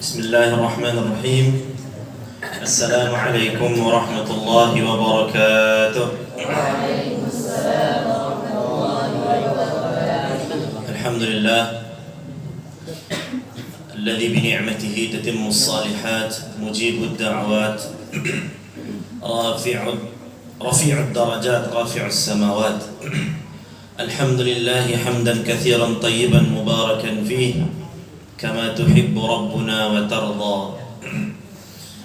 Bismillahirrahmanirrahim. Assalamualaikum warahmatullahi wabarakatuh. Alhamdulillah alladzi bi ni'matihi tatimmu as-salihat, mujibud da'awat, rafi'ud darajat, rafi'us samawat. Alhamdulillah hamdan katsiran tayyiban mubarakan fihi kama tuhibbu rabbuna wa tarda.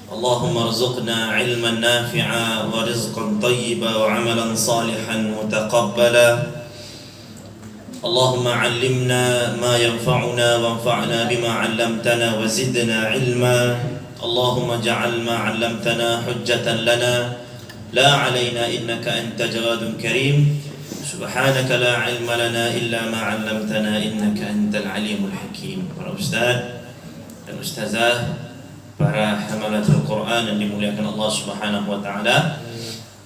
Allahumma arzuqna ilman nafi'a wa rizqan tayyiba wa amalan salihan mutaqabbala. Allahumma 'allimna ma yanfa'una wanfa'na bima 'allamtana wa zidna ilma. Allahumma ij'al ma 'allamtana hujjatan lana la 'alaina innaka antal jawadul karim. Subhanaka la ilma lana illa ma 'allamtana innaka antal alimul hakim. Para ustaz dan ustazah, para hamalatul Quran yang dimuliakan Allah Subhanahu wa taala.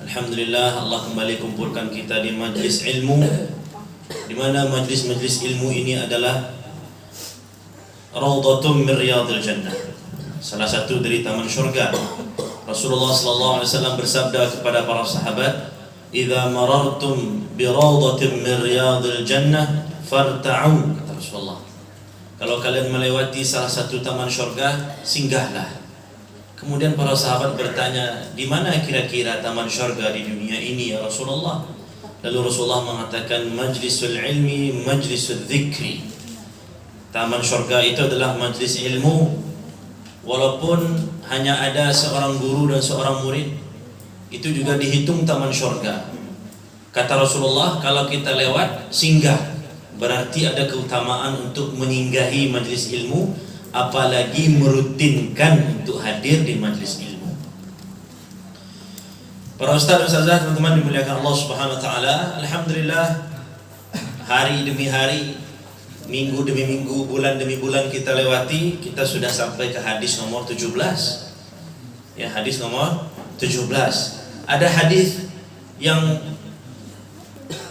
Alhamdulillah, Allah kembali kumpulkan kita di majlis ilmu, di mana majlis-majlis ilmu ini adalah raudhatun min riyadil jannah, salah satu dari taman surga. Rasulullah sallallahu alaihi wasallam bersabda kepada para sahabat, "Idza marartum bi raudhatin min riyadil jannah farta'u," kata Rasulullah. Kalau kalian melewati salah satu taman surga, singgahlah. Kemudian para sahabat bertanya, di mana kira-kira taman surga di dunia ini ya Rasulullah? Lalu Rasulullah mengatakan, majlisul ilmi, majlisul dzikri. Taman surga itu adalah majlis ilmu. Walaupun hanya ada seorang guru dan seorang murid, itu juga dihitung taman surga. Kata Rasulullah, kalau kita lewat, singgah. Berarti ada keutamaan untuk menyinggahi majlis ilmu, apalagi merutinkan untuk hadir di majlis ilmu. Para ustaz dan ustazah, teman-teman dimuliakan Allah Subhanahu wa taala, alhamdulillah hari demi hari, minggu demi minggu, bulan demi bulan kita lewati, kita sudah sampai ke hadis nomor 17. Ya, hadis nomor 17. Ada hadis yang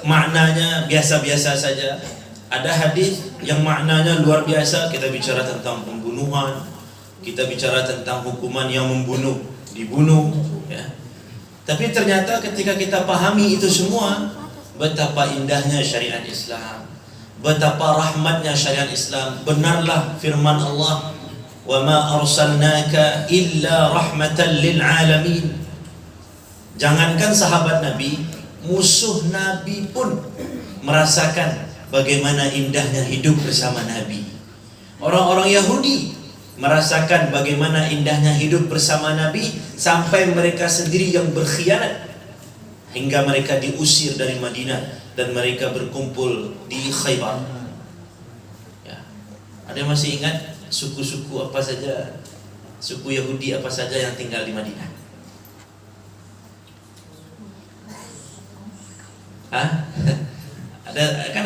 maknanya biasa-biasa saja. Ada hadis yang maknanya luar biasa. Kita bicara tentang pembunuhan, kita bicara tentang hukuman yang membunuh, dibunuh, ya. Tapi ternyata ketika kita pahami itu semua, betapa indahnya syariat Islam, betapa rahmatnya syariat Islam. Benarlah firman Allah, "Wa ma arsalnaka illa rahmatan lil alamin." Jangankan sahabat Nabi, musuh Nabi pun merasakan bagaimana indahnya hidup bersama Nabi. Orang-orang Yahudi merasakan bagaimana indahnya hidup bersama Nabi, sampai mereka sendiri yang berkhianat hingga mereka diusir dari Madinah dan mereka berkumpul di Khaybar. Ya. Ada yang masih ingat suku-suku apa saja, suku Yahudi apa saja yang tinggal di Madinah?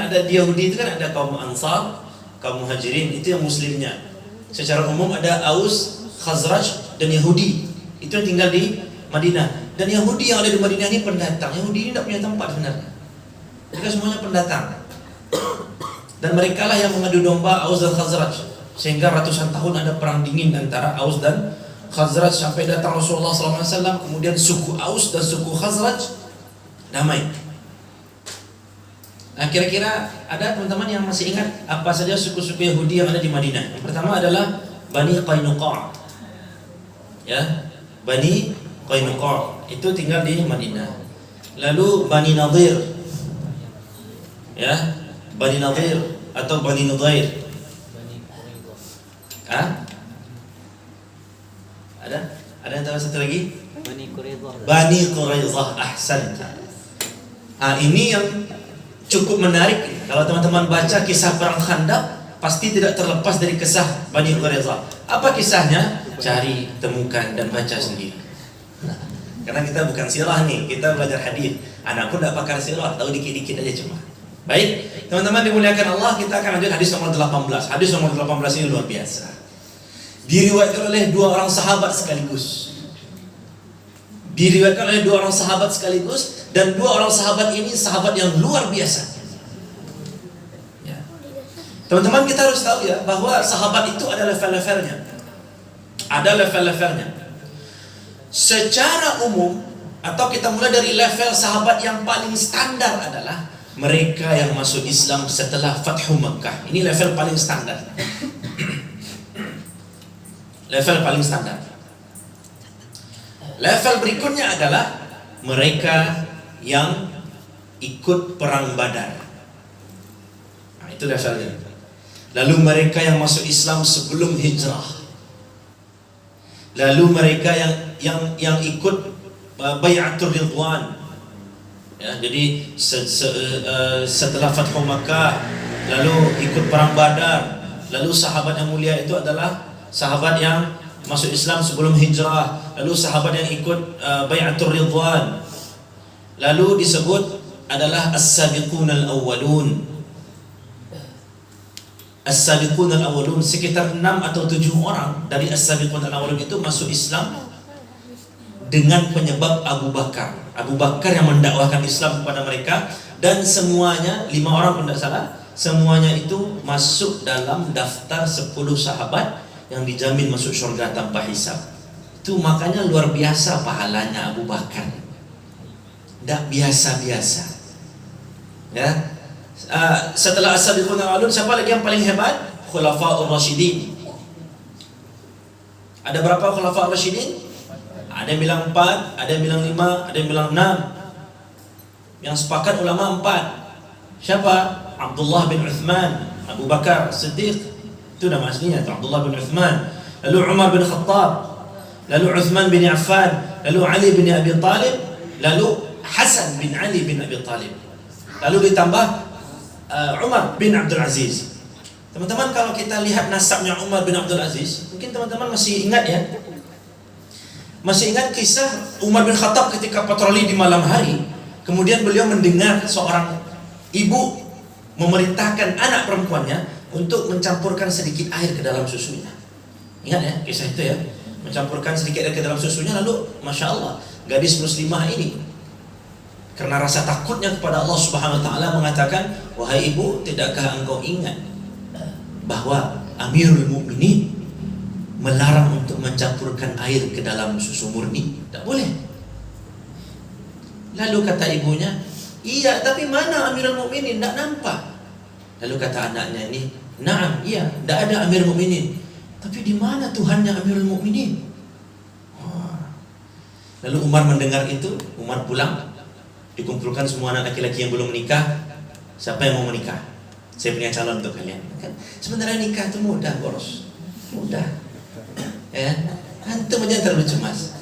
Ada di Yahudi itu kan ada kaum Ansar, kaum Muhajirin, itu yang muslimnya. Secara umum ada Aus, Khazraj dan Yahudi, itu yang tinggal di Madinah. Dan Yahudi yang ada di Madinah ini pendatang. Yahudi ini tidak punya tempat sebenarnya. Mereka semuanya pendatang. Dan mereka lah yang mengadu domba Aus dan Khazraj, sehingga ratusan tahun ada perang dingin antara Aus dan Khazraj, sampai datang Rasulullah SAW. Kemudian suku Aus dan suku Khazraj damai. Nah, kira-kira ada teman-teman yang masih ingat apa saja suku-suku Yahudi yang ada di Madinah? Yang pertama adalah Bani Qainuqa. Ya, Bani Qainuqa itu tinggal di Madinah. Lalu Bani Nadir. Ya, Bani Nadir atau Bani Nudair. Ada yang tahu satu lagi? Bani Quraidah. Bani Quraidah, ahsan. Ini yang cukup menarik. Kalau teman-teman baca kisah perang Khandaq, pasti tidak terlepas dari kisah Bani Quraidah. Apa kisahnya? Cari, temukan dan baca sendiri. Karena kita bukan sirah nih, kita belajar hadis. Anak pun tidak pakar sirah, tahu dikit-dikit aja cuma. Baik, teman-teman dimuliakan Allah, kita akan lanjut hadis nomor 18. Hadis nomor 18 ini luar biasa. Diriwayatkan oleh dua orang sahabat sekaligus. Diriwayatkan oleh dua orang sahabat sekaligus, dan dua orang sahabat ini sahabat yang luar biasa. Ya. Teman-teman, kita harus tahu ya bahwa sahabat itu ada level-levelnya. Ada level-levelnya. Secara umum, atau kita mulai dari level sahabat yang paling standar adalah mereka yang masuk Islam setelah Fathu Makkah. Ini level paling standar. Level paling standar. Level berikutnya adalah mereka yang ikut perang Badar. Nah, itu levelnya. Lalu mereka yang masuk Islam sebelum hijrah. Lalu mereka yang ikut Bai'atul Ridwan. Ya, jadi setelah Fathu Makkah, lalu ikut perang Badar. Lalu sahabat yang mulia itu adalah sahabat yang masuk Islam sebelum hijrah. Lalu sahabat yang ikut Bai'atul Ridwan. Lalu disebut adalah As-Sabiqun Al-Awwalun. As-Sabiqun Al-Awwalun, sekitar 6 atau 7 orang dari As-Sabiqun Al-Awwalun itu masuk Islam dengan penyebab Abu Bakar. Abu Bakar yang mendakwahkan Islam kepada mereka, dan semuanya 5 orang pun tidak salah, semuanya itu masuk dalam daftar 10 sahabat yang dijamin masuk surga tanpa hisab. Itu makanya luar biasa pahalanya Abu Bakar. Tidak biasa-biasa. Ya. Setelah As-Sabiqun Al-Awwalun, siapa lagi yang paling hebat? Khulafaur Rasyidin. Ada berapa Khulafaur Rasyidin? Ada yang bilang 4, ada yang bilang 5, ada yang bilang 6. Yang sepakat ulama 4. Siapa? Abdullah bin Uthman, Abu Bakar Siddiq. Itu nama aslinya, Abdullah bin Uthman. Lalu Umar bin Khattab, lalu Uthman bin Affan, lalu Ali bin Abi Talib, lalu Hasan bin Ali bin Abi Talib. Lalu ditambah Umar bin Abdul Aziz. Teman-teman, kalau kita lihat nasabnya Umar bin Abdul Aziz, mungkin teman-teman masih ingat ya. Masih ingat kisah Umar bin Khattab ketika patroli di malam hari. Kemudian beliau mendengar seorang ibu memerintahkan anak perempuannya untuk mencampurkan sedikit air ke dalam susunya. Ingat ya kisah itu ya. Mencampurkan sedikit air ke dalam susunya, lalu Masya Allah, gadis muslimah ini karena rasa takutnya kepada Allah Subhanahu wa taala mengatakan, "Wahai ibu, tidakkah engkau ingat bahwa Amirul Mukminin melarang untuk mencampurkan air ke dalam susu murni? Tak boleh." Lalu kata ibunya, "Iya, tapi mana Amirul Mukminin? Tak nampak." Lalu kata anaknya ini, "Naam, iya, tak ada Amirul Mukminin. Tapi di mana Tuhannya Amirul Mukminin?" Lalu Umar mendengar itu, Umar pulang. Dikumpulkan semua anak laki-laki yang belum menikah. Siapa yang mau menikah? Saya punya calon untuk kalian. Kan sebenarnya nikah itu mudah, boros. Mudah. Ya, antum jangan terlalu cemas.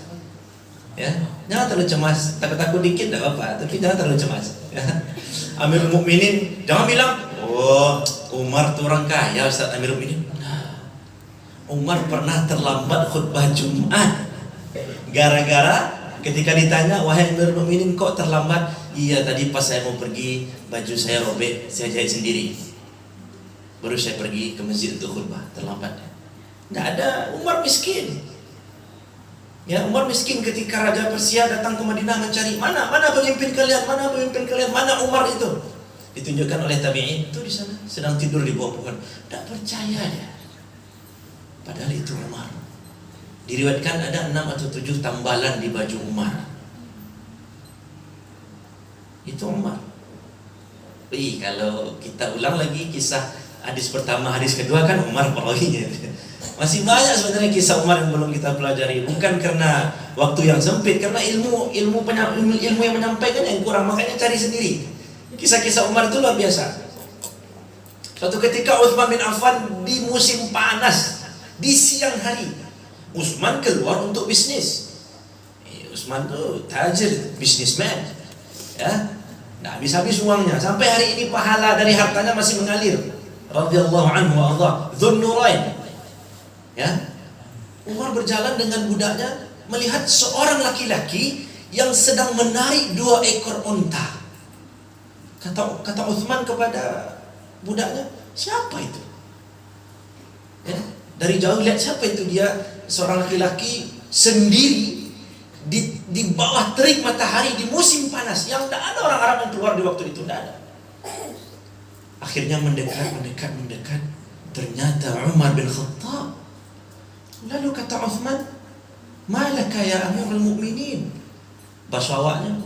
Ya, jangan terlalu cemas. Takut-takut dikit tidak apa-apa, tapi jangan terlalu cemas. Ya. Amirul Mukminin, jangan bilang, "Oh, Umar tuh orang kaya, Ustaz." Amirul Mukminin. Umar pernah terlambat khutbah Jumat. Gara-gara ketika ditanya, "Wahai Amirul Mukminin, kok terlambat?" "Iya, tadi pas saya mau pergi, baju saya robek, saya jahit sendiri. Baru saya pergi ke masjid untuk khutbah, terlambat." Tidak ada. Umar miskin. Ya, Umar miskin ketika Raja Persia datang ke Madinah mencari, mana pemimpin kalian, mana pemimpin kalian, mana Umar itu? Ditunjukkan oleh tabi'in, itu di sana sedang tidur di bawah pohon. Tak percaya dia. Padahal itu Umar. Diriwayatkan ada 6 atau 7 tambalan di baju Umar. Itu Umar. Kalau kita ulang lagi kisah hadis pertama, hadis kedua, kan Umar perawinya. Masih banyak sebenarnya kisah Umar yang belum kita pelajari. Bukan karena waktu yang sempit, karena ilmu yang menyampaikan yang kurang. Makanya cari sendiri. Kisah-kisah Umar itu luar biasa. Suatu ketika Uthman bin Affan di musim panas, di siang hari, Utsman keluar untuk bisnis. Utsman tuh tajir, bisnisman. Ya, nah habis-habis uangnya. Sampai hari ini pahala dari hartanya masih mengalir. Radhiyallahu anhu wa Allah. Dzun-Nurain. Ya, Umar berjalan dengan budaknya, melihat seorang laki-laki yang sedang menarik 2 ekor unta. Kata Utsman kepada budaknya, "Siapa itu?" Ya, dari jauh lihat siapa itu, dia seorang laki-laki sendiri di bawah terik matahari di musim panas yang tidak ada orang Arab yang keluar di waktu itu, tidak ada. Akhirnya mendekat. Ternyata Umar bin Khattab. Lalu kata Uthman, malaka ya Amirul Mukminin. Bahasa awaknya,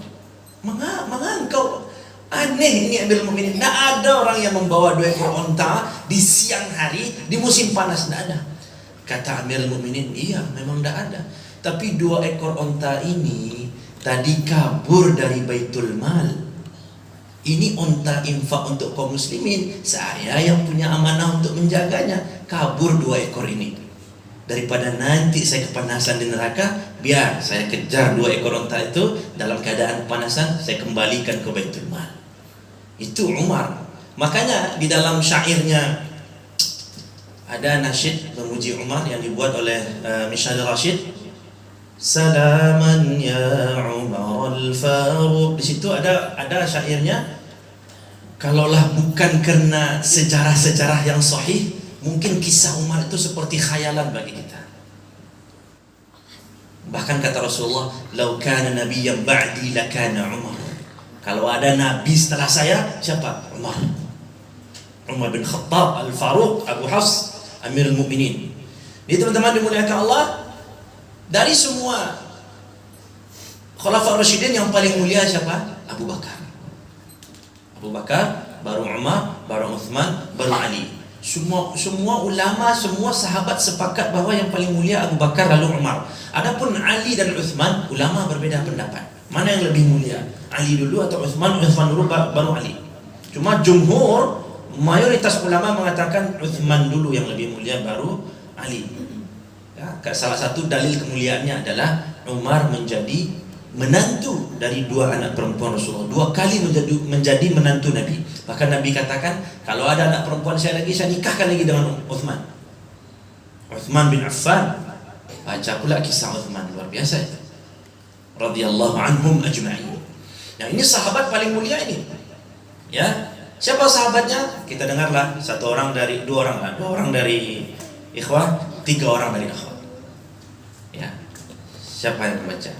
mengangkau aneh ini Amirul Mukminin. Tidak ada orang yang membawa 2 ekor onta di siang hari di musim panas, tidak ada. Kata Amirul Mukminin, iya memang tidak ada. Tapi 2 ekor onta ini tadi kabur dari Baitul Mal. Ini onta infak untuk kaum muslimin. Saya yang punya amanah untuk menjaganya. Kabur 2 ekor ini. Daripada nanti saya kepanasan di neraka, biar saya kejar 2 ekor onta itu. Dalam keadaan kepanasan, saya kembalikan ke Baitul Mal. Itu Umar. Makanya di dalam syairnya ada nasyid memuji Umar yang dibuat oleh Mishal Rashid. Salaman ya Umar al-Faruq. Di situ ada syairnya. Kalaulah bukan karena sejarah-sejarah yang sahih, mungkin kisah Umar itu seperti khayalan bagi kita. Bahkan kata Rasulullah, "Lau kana nabiyyan ba'di lakana Umar." Kalau ada nabi setelah saya, siapa? Umar. Umar bin Khattab Al-Faruq Abu Hafs Amirul Mukminin. Jadi teman-teman dimuliakan Allah, dari semua Khulafaur Rasyidin yang paling mulia siapa? Abu Bakar. Abu Bakar, baru Umar, baru Uthman, baru Ali. Semua ulama, semua sahabat sepakat bahwa yang paling mulia Abu Bakar lalu Umar. Adapun Ali dan Uthman, ulama berbeda pendapat. Mana yang lebih mulia? Ali dulu atau Uthman? Uthman dulu baru Ali. Cuma jumhur, mayoritas ulama mengatakan Uthman dulu yang lebih mulia baru Ali. Ya, salah satu dalil kemuliaannya adalah Umar menjadi menantu dari 2 anak perempuan Rasulullah. 2 kali menjadi menantu Nabi. Bahkan Nabi katakan, kalau ada anak perempuan saya lagi, saya nikahkan lagi dengan Uthman. Uthman bin Affan. Baca pula kisah Uthman, luar biasa itu. Radhiyallahu anhum ajma'in. Nah, ini sahabat paling mulia ini. Ya, siapa sahabatnya? Kita dengarlah, 2 orang dari ikhwah, 3 orang dari akhwat. Ya, siapa yang membaca?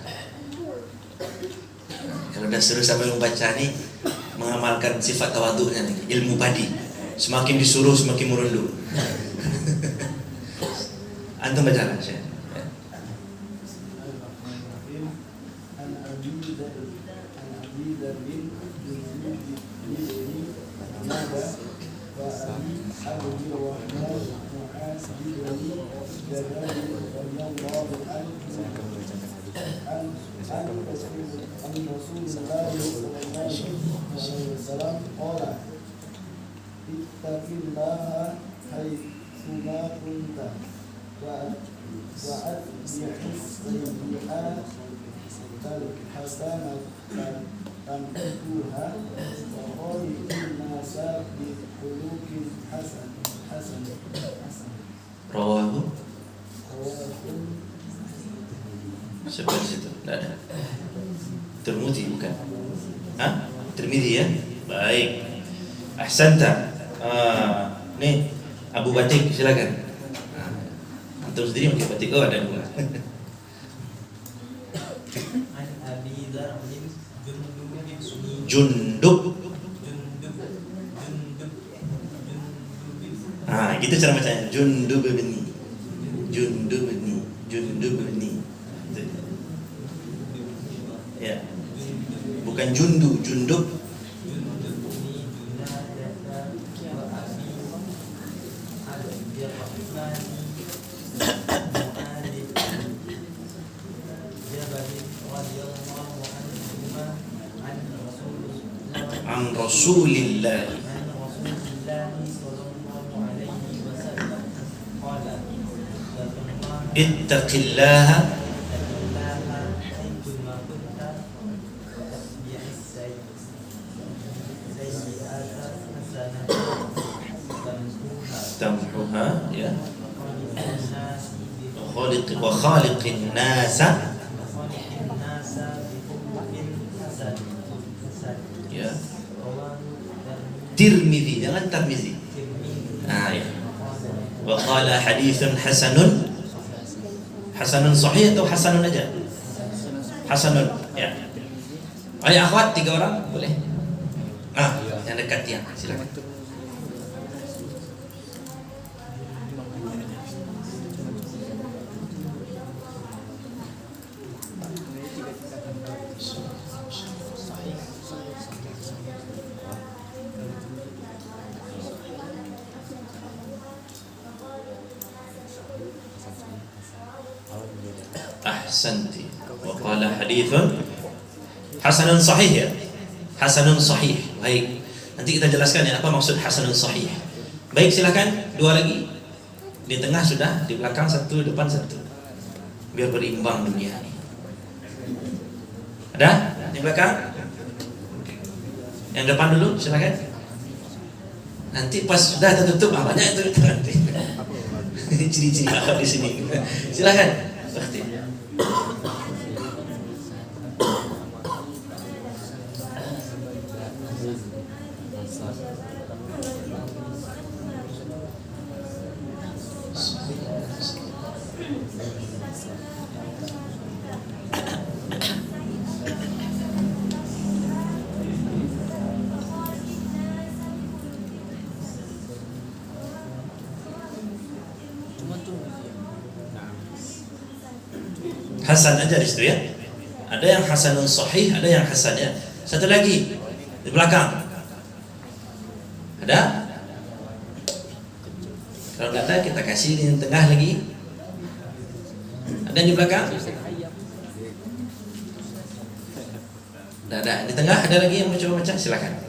Kalau dah suruh sampai membaca ni, mengamalkan sifat tawaduknya nih, ilmu padi. Semakin disuruh semakin merunduk. Antum baca lah saya. Ittaqillaha haitsuma kunta wa'atbi'is sayyi'at hasanatan tamhuha wa khaliqin nasa bi khuluqin hasan. Rawahu. Siapa di situ? Tidak ada. Tirmidzi bukan? Hah? Tirmidzi ya? Baik. Ahsanta. Nih Abu Batik, silakan. Antum sendiri pakai batik. Oh, ada 2. Jundub. Gitu cara bacanya. Jundub bin. Ya. Bukan jundub. An Rasulillah. Ittaqillaha tamhuha ya. Wa khaliqin nasa ya. Tirmidzi, jangan Tirmidzi. Ya. Wa qala haditsun hasanun sahih atau hasanun aja? Hasanun ya. Ayo akhwat 3 orang boleh? Yang dekat ya, silakan. ahsanti. Wa qala hadithun hasanun sahih ya. Hasanun sahih. Baik. Nanti kita jelaskan ya apa maksud hasanun sahih. Baik, silakan dua lagi. Di tengah sudah, di belakang satu, depan satu. Biar berimbang dunia ini. Ada? Di belakang? Yang depan dulu, silakan. Nanti pas sudah tertutup, banyak itu nanti. Ini ciri-ciri apa di sini? Silakan. Bakti. Hasan aja di situ ya. Ada yang hasanun sahih, ada yang hasan ya. Satu lagi di belakang. Ada? Kalau nggak ada kita kasih di tengah lagi. Ada yang di belakang? Ada. Di tengah ada lagi yang mau coba baca? Silakan.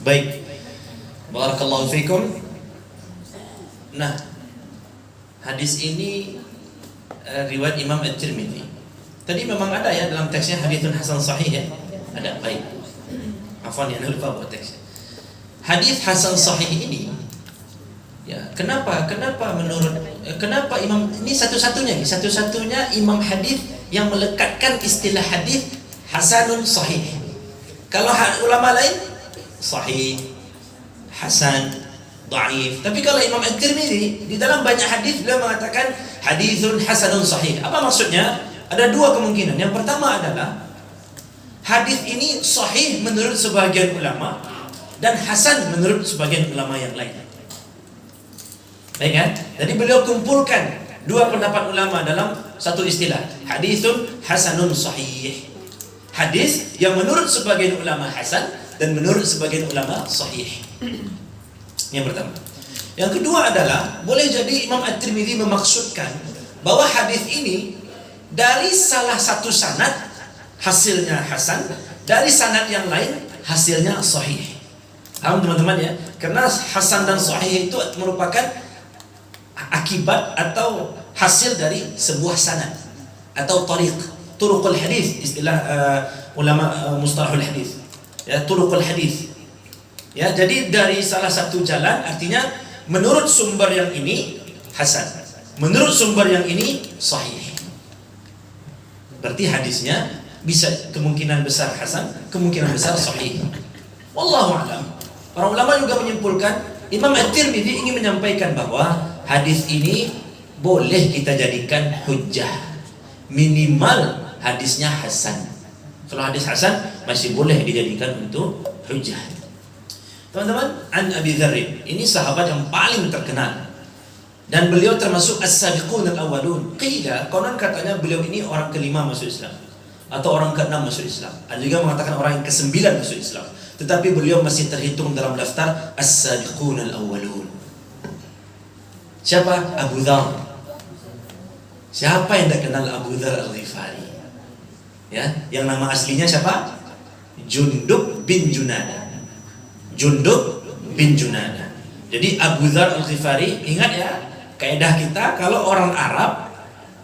Baik. Barakallahu fikum. Nah, hadis ini riwayat Imam At-Tirmidzi. Tadi memang ada ya dalam teksnya haditsun hasan sahih ya. Ada, baik. Afwan ya, lupa buat teksnya. Hadis hasan sahih ini ya, kenapa Imam ini satu-satunya imam hadis yang melekatkan istilah hadis hasanun sahih. Kalau ulama lain sahih, hasan, dhaif. Tapi kalau Imam At-Tirmidzi di dalam banyak hadis beliau mengatakan haditsun hasanun sahih. Apa maksudnya? Ada dua kemungkinan. Yang pertama adalah hadis ini sahih menurut sebagian ulama dan hasan menurut sebagian ulama yang lain. Baik kan? Jadi beliau kumpulkan dua pendapat ulama dalam satu istilah, haditsun hasanun sahih. Hadis yang menurut sebagian ulama hasan dan menurut sebagian ulama sahih. Yang pertama. Yang kedua adalah boleh jadi Imam At-Tirmidzi memaksudkan bahwa hadis ini dari salah satu sanad hasilnya hasan, dari sanad yang lain hasilnya sahih. Paham teman-teman ya? Karena hasan dan sahih itu merupakan akibat atau hasil dari sebuah sanad atau turuqul hadis, istilah ulama mustalahul hadis. Ya, turuqul hadis. Ya, jadi dari salah satu jalan artinya menurut sumber yang ini hasan, menurut sumber yang ini sahih. Berarti hadisnya bisa kemungkinan besar hasan, kemungkinan besar sahih. Wallahu a'lam. Para ulama juga menyimpulkan, Imam At-Tirmidzi ingin menyampaikan bahwa hadis ini boleh kita jadikan hujjah. Minimal hadisnya hasan. Kalau hadis hasan masih boleh dijadikan untuk hujjah. Teman-teman, An Abi Dzar ini sahabat yang paling terkenal dan beliau termasuk as-sabiqun al-awwalun. Qila, konon katanya beliau ini orang kelima masuk Islam atau orang keenam masuk Islam. Ada juga mengatakan orang yang kesembilan masuk Islam. Tetapi beliau masih terhitung dalam daftar as-sabiqun al-awwalun. Siapa? Abu Dzar. Siapa yang tak kenal Abu Dzar Al-Ghifari? Ya, yang nama aslinya siapa? Jundub bin Junada. Jundub bin Junada. Jadi Abu Dzar Al-Ghifari, ingat ya, kaidah kita kalau orang Arab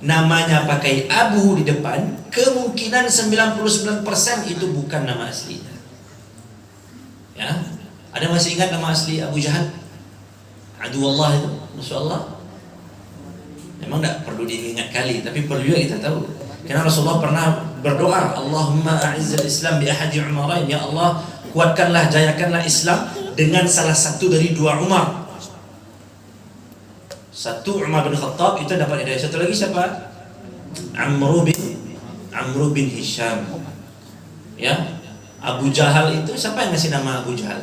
namanya pakai Abu di depan, kemungkinan 99% itu bukan nama aslinya. Ya, ada masih ingat nama asli Abu Jahal? Aduwallah itu, masyaallah. Memang tidak perlu diingat kali, tapi perlu juga kita tahu. Karena Rasulullah pernah berdoa, Allahumma a'izzal Islam bi ahadi umarain. Ya Allah, kuatkanlah, jayakanlah Islam dengan salah satu dari dua Umar. Satu Umar bin Khattab, itu dapat hidayah. Satu lagi siapa? Amr bin Hisham. Ya, Abu Jahal itu siapa yang ngasih nama Abu Jahal?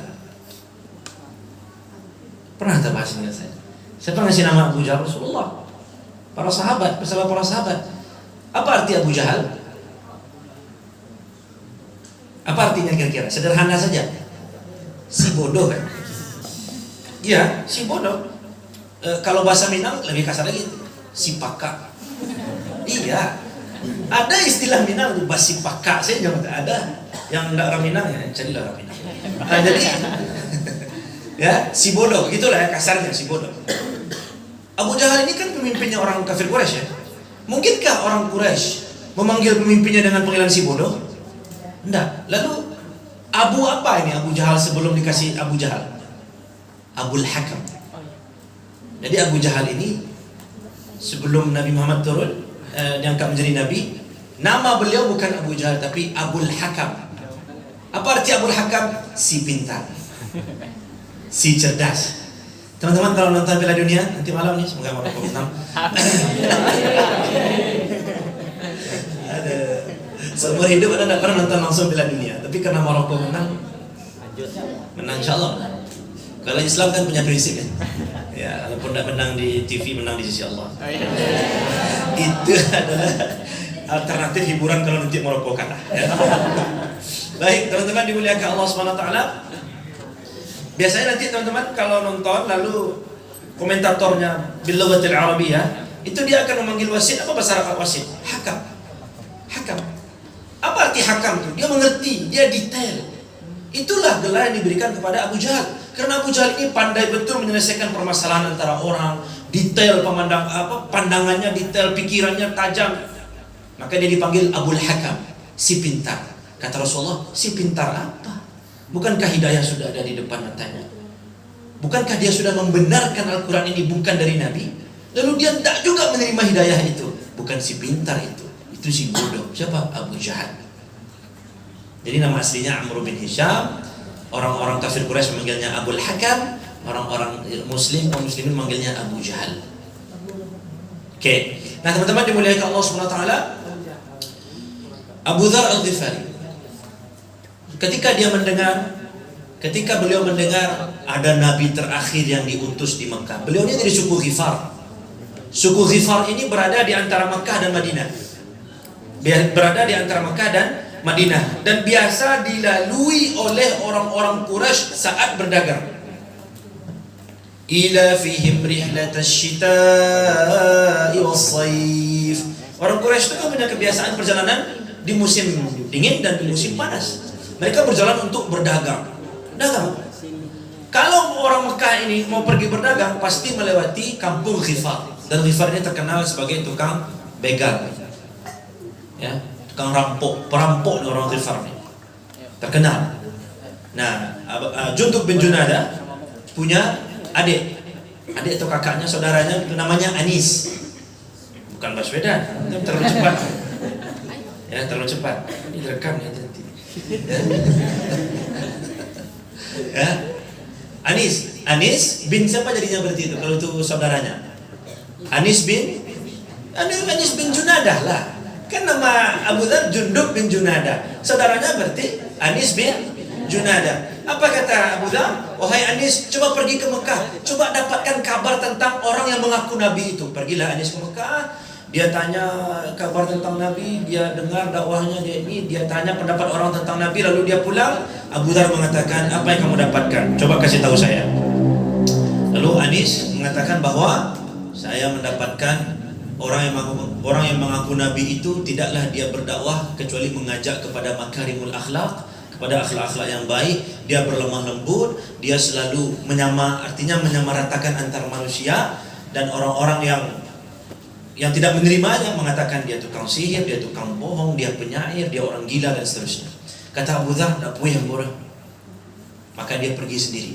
Pernah tak bahas dengan saya? Siapa yang ngasih nama Abu Jahal? Rasulullah. Para sahabat, bersama para sahabat. Apa arti Abu Jahal? Apa artinya kira-kira? Sederhana saja. Si bodoh kan? Iya, si bodoh. Kalau bahasa Minang lebih kasar lagi, si paka. Iya. Ada istilah Minang itu basi paka. Saya jangan ada yang enggak orang Minang ya, jadilah orang Minang. Nah, jadi ya, si bodoh, gitulah ya kasarnya, si bodoh. Abu Jahal ini kan pemimpinnya orang kafir Quraisy ya. Mungkinkah orang Quraisy memanggil pemimpinnya dengan panggilan si bodoh? Enggak. Lalu Abu apa ini Abu Jahal sebelum dikasih Abu Jahal? Abul Hakam. Jadi Abu Jahal ini sebelum Nabi Muhammad turun diangkat menjadi Nabi, nama beliau bukan Abu Jahal tapi Abul Hakam. Apa arti Abul Hakam? Si pintar, si cerdas. Teman-teman kalau nonton Piala Dunia nanti malam nih, semoga Maroko menang. Ada seumur hidup ada pernah nonton langsung Piala Dunia, tapi karena Maroko menang, insyaallah. Kalau Islam kan punya prinsip kan, ya walaupun tidak menang di TV, menang di sisi Allah. Itu adalah alternatif hiburan kalau nanti Maroko kalah. Ya. Baik teman-teman dimuliakan Allah SWT. Biasanya nanti teman-teman kalau nonton lalu komentatornya bilughatil Arabiyah itu dia akan memanggil wasit. Apa bahasa Arab wasit? Hakam. Hakam. Apa arti hakam itu? Dia mengerti, dia detail. Itulah gelar yang diberikan kepada Abu Jahal. Karena Abu Jahal ini pandai betul menyelesaikan permasalahan antara orang, detail pandangannya detail, pikirannya tajam. Maka dia dipanggil Abul Hakam, si pintar. Kata Rasulullah, si pintar apa? Bukankah hidayah sudah ada di depan matanya? Bukankah dia sudah membenarkan Al-Quran ini bukan dari Nabi? Lalu dia tidak juga menerima hidayah itu. Bukan si pintar itu si bodoh. Siapa? Abu Jahal. Jadi nama aslinya Amr bin Hisham. Orang-orang kafir Quraisy memanggilnya Abul Hakam. Orang-orang Muslim, kaum muslimin memanggilnya Abu Jahal. Oke. Nah teman-teman dimuliakan Allah SWT. Abu Dzar Al-Ghifari, ketika beliau mendengar ada nabi terakhir yang diutus di Mekah. Beliau ini dari suku Ghifar. Suku Ghifar ini berada di antara Mekah dan Madinah. Dan biasa dilalui oleh orang-orang Quraisy saat berdagang. Ila fihim rihlatash shita'i was-sayf. Orang Quraisy itu kan punya kebiasaan perjalanan di musim dingin dan di musim panas. Mereka berjalan untuk berdagang. Kalau orang Mekah ini mau pergi berdagang, pasti melewati kampung Ghifar. Dan Ghifar ini terkenal sebagai tukang begal, ya, tukang perampok orang Ghifar ini terkenal. Nah, Jundub bin Junadah punya adik atau kakaknya, saudaranya itu namanya Anis. Bukan Baswedan, terlalu cepat. Ya, terlalu cepat. Ini rekam ya nanti. Ya. Anis bin siapa jadinya berarti itu kalau itu saudaranya? Anis bin Junadah lah. Kan nama Abu Dzar Jundub bin Junadah. Saudaranya berarti Anis bin Junadah. Apa kata Abu Dzar? Wahai Anis, coba pergi ke Mekah. Coba dapatkan kabar tentang orang yang mengaku Nabi itu. Pergilah Anis ke Mekah. Dia tanya kabar tentang Nabi, dia dengar dakwahnya dia tanya pendapat orang tentang Nabi, lalu dia pulang. Abu Dzar mengatakan, apa yang kamu dapatkan? Coba kasih tahu saya. Lalu Anis mengatakan bahwa saya mendapatkan orang yang mengaku Nabi itu tidaklah dia berdakwah kecuali mengajak kepada makarimul akhlak, kepada akhlak-akhlak yang baik. Dia berlemah lembut, dia selalu artinya menyamaratakan antar manusia, dan orang-orang yang tidak menerimanya mengatakan dia tukang sihir, dia tukang bohong, dia penyair, dia orang gila dan seterusnya. Kata Abu Dzar, "Tak punya bodoh." Maka dia pergi sendiri.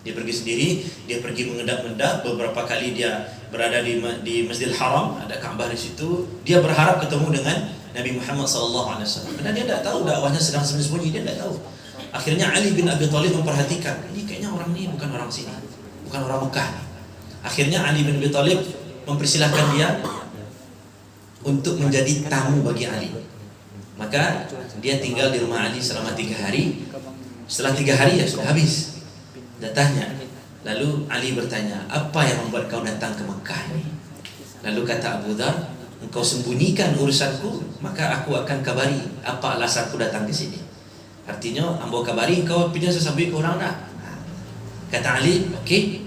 Dia pergi mengendap-endap. Beberapa kali dia berada di Masjidil Haram, ada Ka'bah di situ. Dia berharap ketemu dengan Nabi Muhammad SAW. Karena dia tidak tahu dakwahnya sedang sembunyi-sembunyi, dia tidak tahu. Akhirnya Ali bin Abi Thalib memperhatikan, ini kayaknya orang ini bukan orang sini, bukan orang Mekah. Akhirnya Ali bin Abi Thalib mempersilahkan dia untuk menjadi tamu bagi Ali. Maka dia tinggal di rumah Ali selama 3 hari. Setelah 3 hari ya sudah habis jatahnya. Lalu Ali bertanya, apa yang membuat kau datang ke Mekah ini? Lalu kata Abu Dhar, engkau sembunyikan urusanku, maka aku akan kabari apa alasanku datang di sini. Artinya, ambo kabari engkau punya sesuatu ke orang dah. Kata Ali, okey.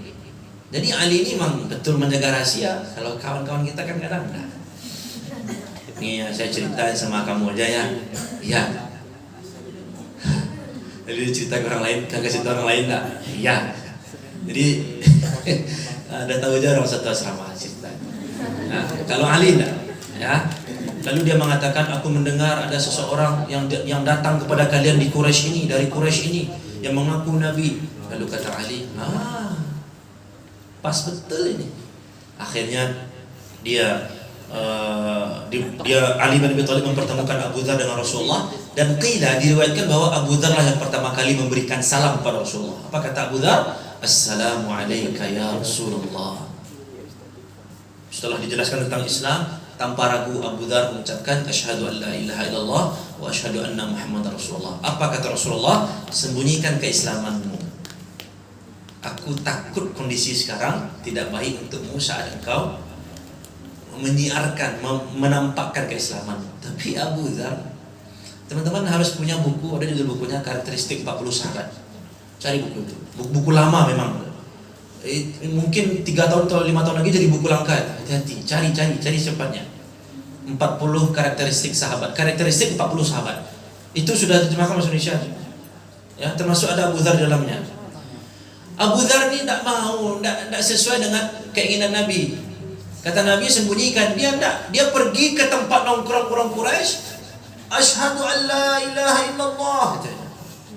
Jadi Ali ini memang betul menjaga rahasia. Kalau kawan-kawan kita kan kadang dah. Ini saya ceritain sama kamu aja ya. Ya. Jadi cerita ke orang lain, kagak cerita orang lain tak? Ya. Jadi ada tahu aja orang satu asrama cerita. Nah, kalau Ali tak, ya. Lalu dia mengatakan, aku mendengar ada seseorang yang datang kepada kalian di Quraisy ini, dari Quraisy ini, yang mengaku Nabi. Lalu kata Ali, pas betul ini. Akhirnya dia Ali bin Abi Thalib mempertemukan Abu Dhar dengan Rasulullah, dan qila diriwayatkan bahwa Abu Dhar lah yang pertama kali memberikan salam kepada Rasulullah. Apa kata Abu Dhar? Assalamu alayka ya Rasulullah. Setelah dijelaskan tentang Islam, tanpa ragu Abu Dhar mengucapkan asyhadu an la ilaha illallah wa asyhadu anna Muhammadar Rasulullah. Apa kata Rasulullah? Sembunyikan keislamanmu. Aku takut kondisi sekarang tidak baik untukmu saat engkau menyiarkan, menampakkan keislaman. Tapi Abu Dhar, teman-teman harus punya buku, ada judul bukunya Karakteristik 40 Sahabat. Cari buku itu, buku lama memang. Mungkin 3 tahun atau 5 tahun lagi jadi buku langka. Hati-hati, cari cepatnya. 40 karakteristik sahabat, karakteristik 40 sahabat. Itu sudah diterjemahkan bahasa Indonesia. Ya, termasuk ada Abu Dhar di dalamnya. Abu Dhar ini tak mau, tak sesuai dengan keinginan Nabi. Kata Nabi sembunyikan, dia pergi ke tempat nongkrong orang Quraisy. Asyhadu an la ilaha illallah.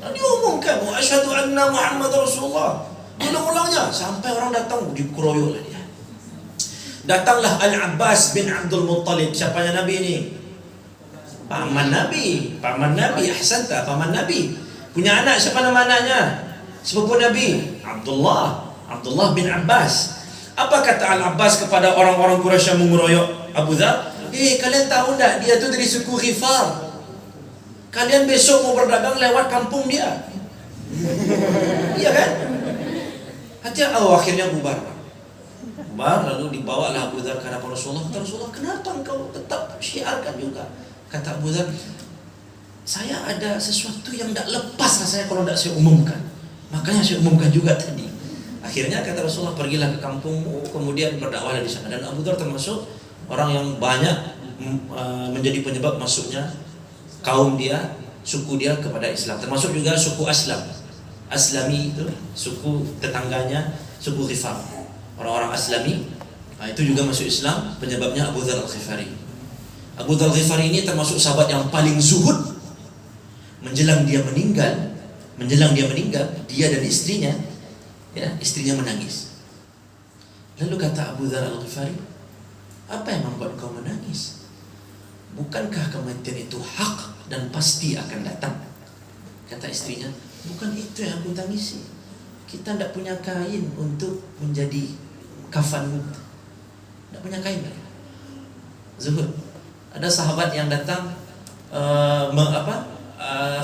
Dia umumkan, asyhadu anna Muhammad Rasulullah. Ulang-ulangnya sampai orang datang dikeroyok dia. Datanglah Al-Abbas bin Abdul Muttalib. Siapanya Nabi ini? Paman Nabi, ahsanta, paman Nabi. Punya anak, siapa nama anaknya? Sepupu Nabi, Abdullah bin Abbas. Apa kata Al-Abbas kepada orang-orang Quraisy yang mengeroyok Abu Dhar? Kalian tahu tak, dia tu dari suku Ghifar. Kalian besok mau berdagang lewat kampung dia. Iya kan? Akhirnya bubar. Lalu dibawalah Abu Dhar ke hadapan Rasulullah. Kata Rasulullah, kenapa engkau tetap syiarkan juga? Kata Abu Dhar, saya ada sesuatu yang tak lepas rasanya kalau tak saya umumkan. Makanya saya umumkan juga tadi. Akhirnya kata Rasulullah, pergilah ke kampungmu, kemudian berdakwahlah di sana. Dan Abu Dhar termasuk orang yang banyak menjadi penyebab masuknya kaum dia, suku dia kepada Islam. Termasuk juga suku Aslami itu, suku tetangganya, suku Ghifar. Orang-orang Aslami, itu juga masuk Islam, penyebabnya Abu Dhar Al-Ghifari. Abu Dhar Al-Ghifari ini termasuk sahabat yang paling zuhud. Menjelang dia meninggal, dia dan istrinya, ya, istrinya menangis. Lalu kata Abu Dhar Al-Ghifari, apa yang membuat kau menangis? Bukankah kematian itu hak dan pasti akan datang? Kata istrinya, bukan itu yang aku tangisi. Kita tidak punya kain untuk menjadi kafanmu. Tidak punya kain. Zuhud. Ada sahabat yang datang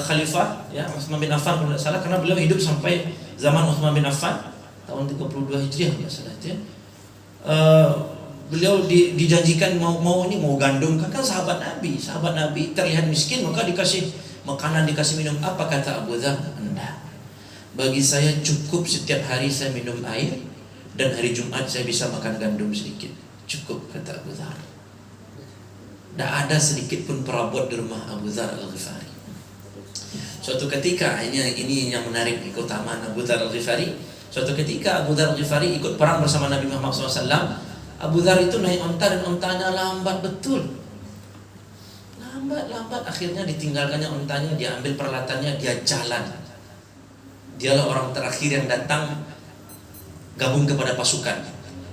Khalifah, ya, Utsman bin Affan kalau tidak salah, karena beliau hidup sampai zaman Utsman bin Affan tahun 32 Hijriah kalau tidak salah, ya. Beliau dijanjikan mau gandum, kan sahabat Nabi terlihat miskin, maka dikasih makanan, dikasih minum. Apa kata Abu Dhar? Enggak. Bagi saya cukup setiap hari saya minum air, dan hari Jumat saya bisa makan gandum sedikit. Cukup, kata Abu Dhar. Tidak ada sedikit pun perabot di rumah Abu Dhar Al-Ghifari. Suatu ketika, ini yang menarik, keutamaan Abu Dhar Al-Ghifari. Suatu ketika Abu Dhar Al-Ghifari ikut perang bersama Nabi Muhammad SAW. Abu Dhar itu naik onta, dan ontanya lambat betul. Lambat, akhirnya ditinggalkannya ontanya, dia ambil peralatannya, dia jalan. Dialah orang terakhir yang datang gabung kepada pasukan.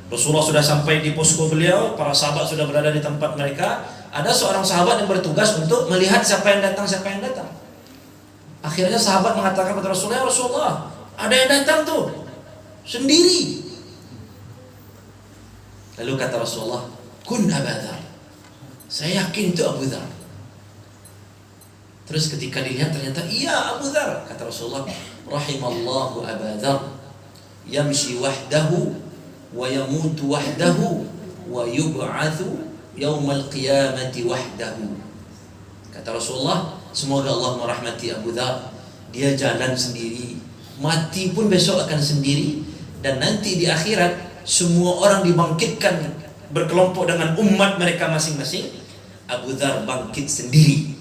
Rasulullah sudah sampai di posko beliau, para sahabat sudah berada di tempat mereka. Ada seorang sahabat yang bertugas untuk melihat siapa yang datang. Akhirnya sahabat mengatakan kepada Rasulullah, ya Rasulullah, ada yang datang tuh sendiri. Lalu kata Rasulullah, kun Abu Dhar, saya yakin itu Abu Dhar. Terus ketika dilihat ternyata iya Abu Dzar. Kata Rasulullah, rahimallahu Abu Dzar yamshi wahdahu wa yamutu wahdahu wa yub'atsu yaumal qiyamati wahdahu. Kata Rasulullah, semoga Allah merahmati Abu Dzar. Dia jalan sendiri, mati pun besok akan sendiri, dan nanti di akhirat semua orang dibangkitkan berkelompok dengan umat mereka masing-masing. Abu Dzar bangkit sendiri.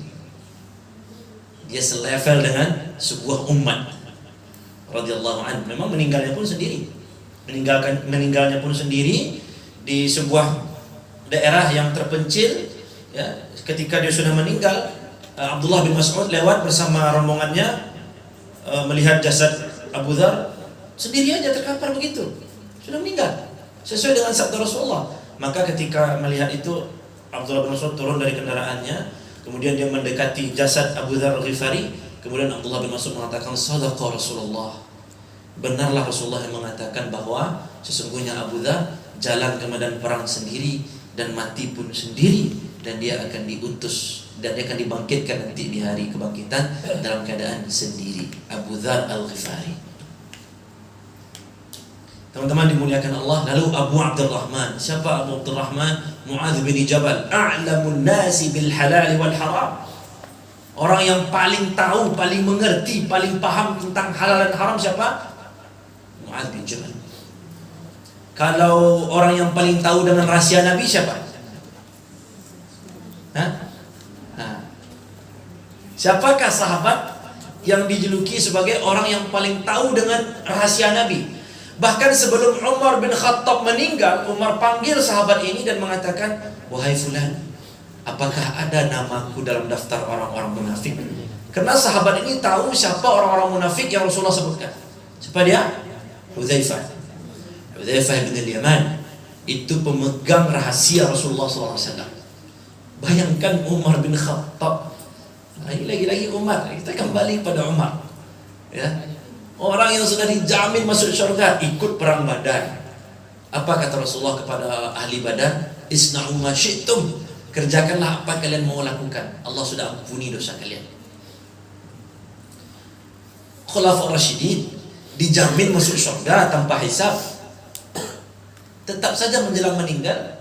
Dia selevel dengan sebuah umat radhiyallahu anhu. Memang meninggalnya pun sendiri. Meninggalnya pun sendiri di sebuah daerah yang terpencil, ya. Ketika dia sudah meninggal, Abdullah bin Mas'ud lewat bersama rombongannya, melihat jasad Abu Dzar sendiri aja terkapar begitu, sudah meninggal sesuai dengan sabda Rasulullah. Maka ketika melihat itu, Abdullah bin Mas'ud turun dari kendaraannya, kemudian dia mendekati jasad Abu Dzar Al-Ghifari. Kemudian Abdullah bin Mas'ud mengatakan, "Shadaqa Rasulullah." Benarlah Rasulullah yang mengatakan bahwa sesungguhnya Abu Dzar jalan ke medan perang sendiri dan mati pun sendiri, dan dia akan diutus dan dia akan dibangkitkan nanti di hari kebangkitan dalam keadaan sendiri. Abu Dzar Al-Ghifari. Teman-teman dimuliakan Allah. Lalu Abu Abdurrahman. Siapa Abu Abdurrahman? Mu'adz bin Jabal. A'lamun nasi bil halal wal haram. Orang yang paling tahu, paling mengerti, paling paham tentang halal dan haram siapa? Mu'adz bin Jabal. Kalau orang yang paling tahu dengan rahasia Nabi siapa? Siapakah sahabat yang dijuluki sebagai orang yang paling tahu dengan rahasia Nabi? Bahkan sebelum Umar bin Khattab meninggal, Umar panggil sahabat ini dan mengatakan, "Wahai fulan, apakah ada namaku dalam daftar orang-orang munafik?" Karena sahabat ini tahu siapa orang-orang munafik yang Rasulullah sebutkan. Siapa dia? Hudzaifah bin al-Yaman. Itu pemegang rahasia Rasulullah SAW. Bayangkan Umar bin Khattab. Lagi-lagi Umar. Kita kembali pada Umar, ya. Orang yang sudah dijamin masuk syurga, ikut perang Badar. Apa kata Rasulullah kepada ahli Badar? Isna'u ma syi'tum. Kerjakanlah apa kalian mau lakukan. Allah sudah ampuni dosa kalian. Khulafaur Rasyidin dijamin masuk syurga tanpa hisab. Tetap saja menjelang meninggal,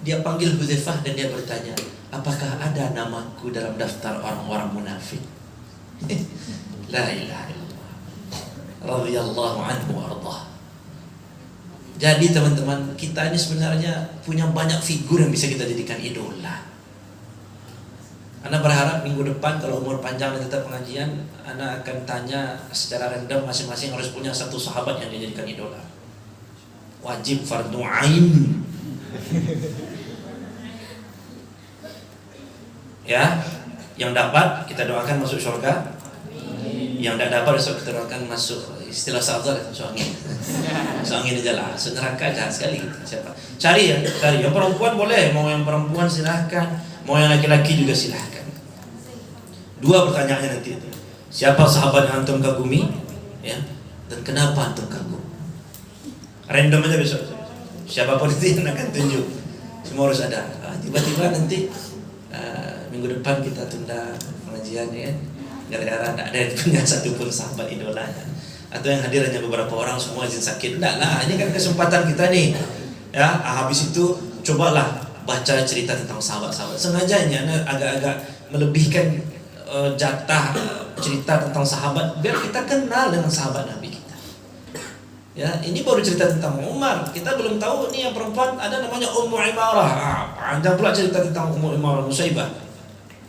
dia panggil Hudzaifah dan dia bertanya, "Apakah ada namaku dalam daftar orang-orang munafik?" La ilaha illallah. Radhiyallahu anhu warḍah. Jadi teman-teman, kita ini sebenarnya punya banyak figur yang bisa kita jadikan idola. Ana berharap minggu depan kalau umur panjang dan tetap pengajian, Ana akan tanya secara random, masing-masing harus punya satu sahabat yang dijadikan idola. Wajib fardu ain. Ya, yang dapat kita doakan masuk surga. Yang tidak dapat besok kita doakan masuk, istilah sahabat masuk angin. Masuk angin aja lah, masuk neraka jahat sekali. Siapa? Cari ya, cari. Yang perempuan boleh, mau yang perempuan silahkan, mau yang laki-laki juga silahkan. Dua pertanyaannya nanti itu. Siapa sahabat yang antum kagumi? Ya, dan kenapa antum kagum? Random aja besok. Siapapun itu yang akan tunjuk. Semua harus ada. Tiba-tiba nanti minggu depan kita tunda pengajian, ya. Gara-gara tidak ada yang punya satupun sahabat idolanya, atau yang hadir hanya beberapa orang, semua izin sakit. Tidak lah, ini kan kesempatan kita nih, ya. Habis itu cobalah baca cerita tentang sahabat-sahabat. Sengajanya agak-agak melebihkan jatah cerita tentang sahabat, biar kita kenal dengan sahabat Nabi kita. Ya, ini baru cerita tentang Umar. Kita belum tahu nih yang perempuan ada namanya Ummu Imarah. Panjang pula cerita tentang Ummu Imarah Nusaybah.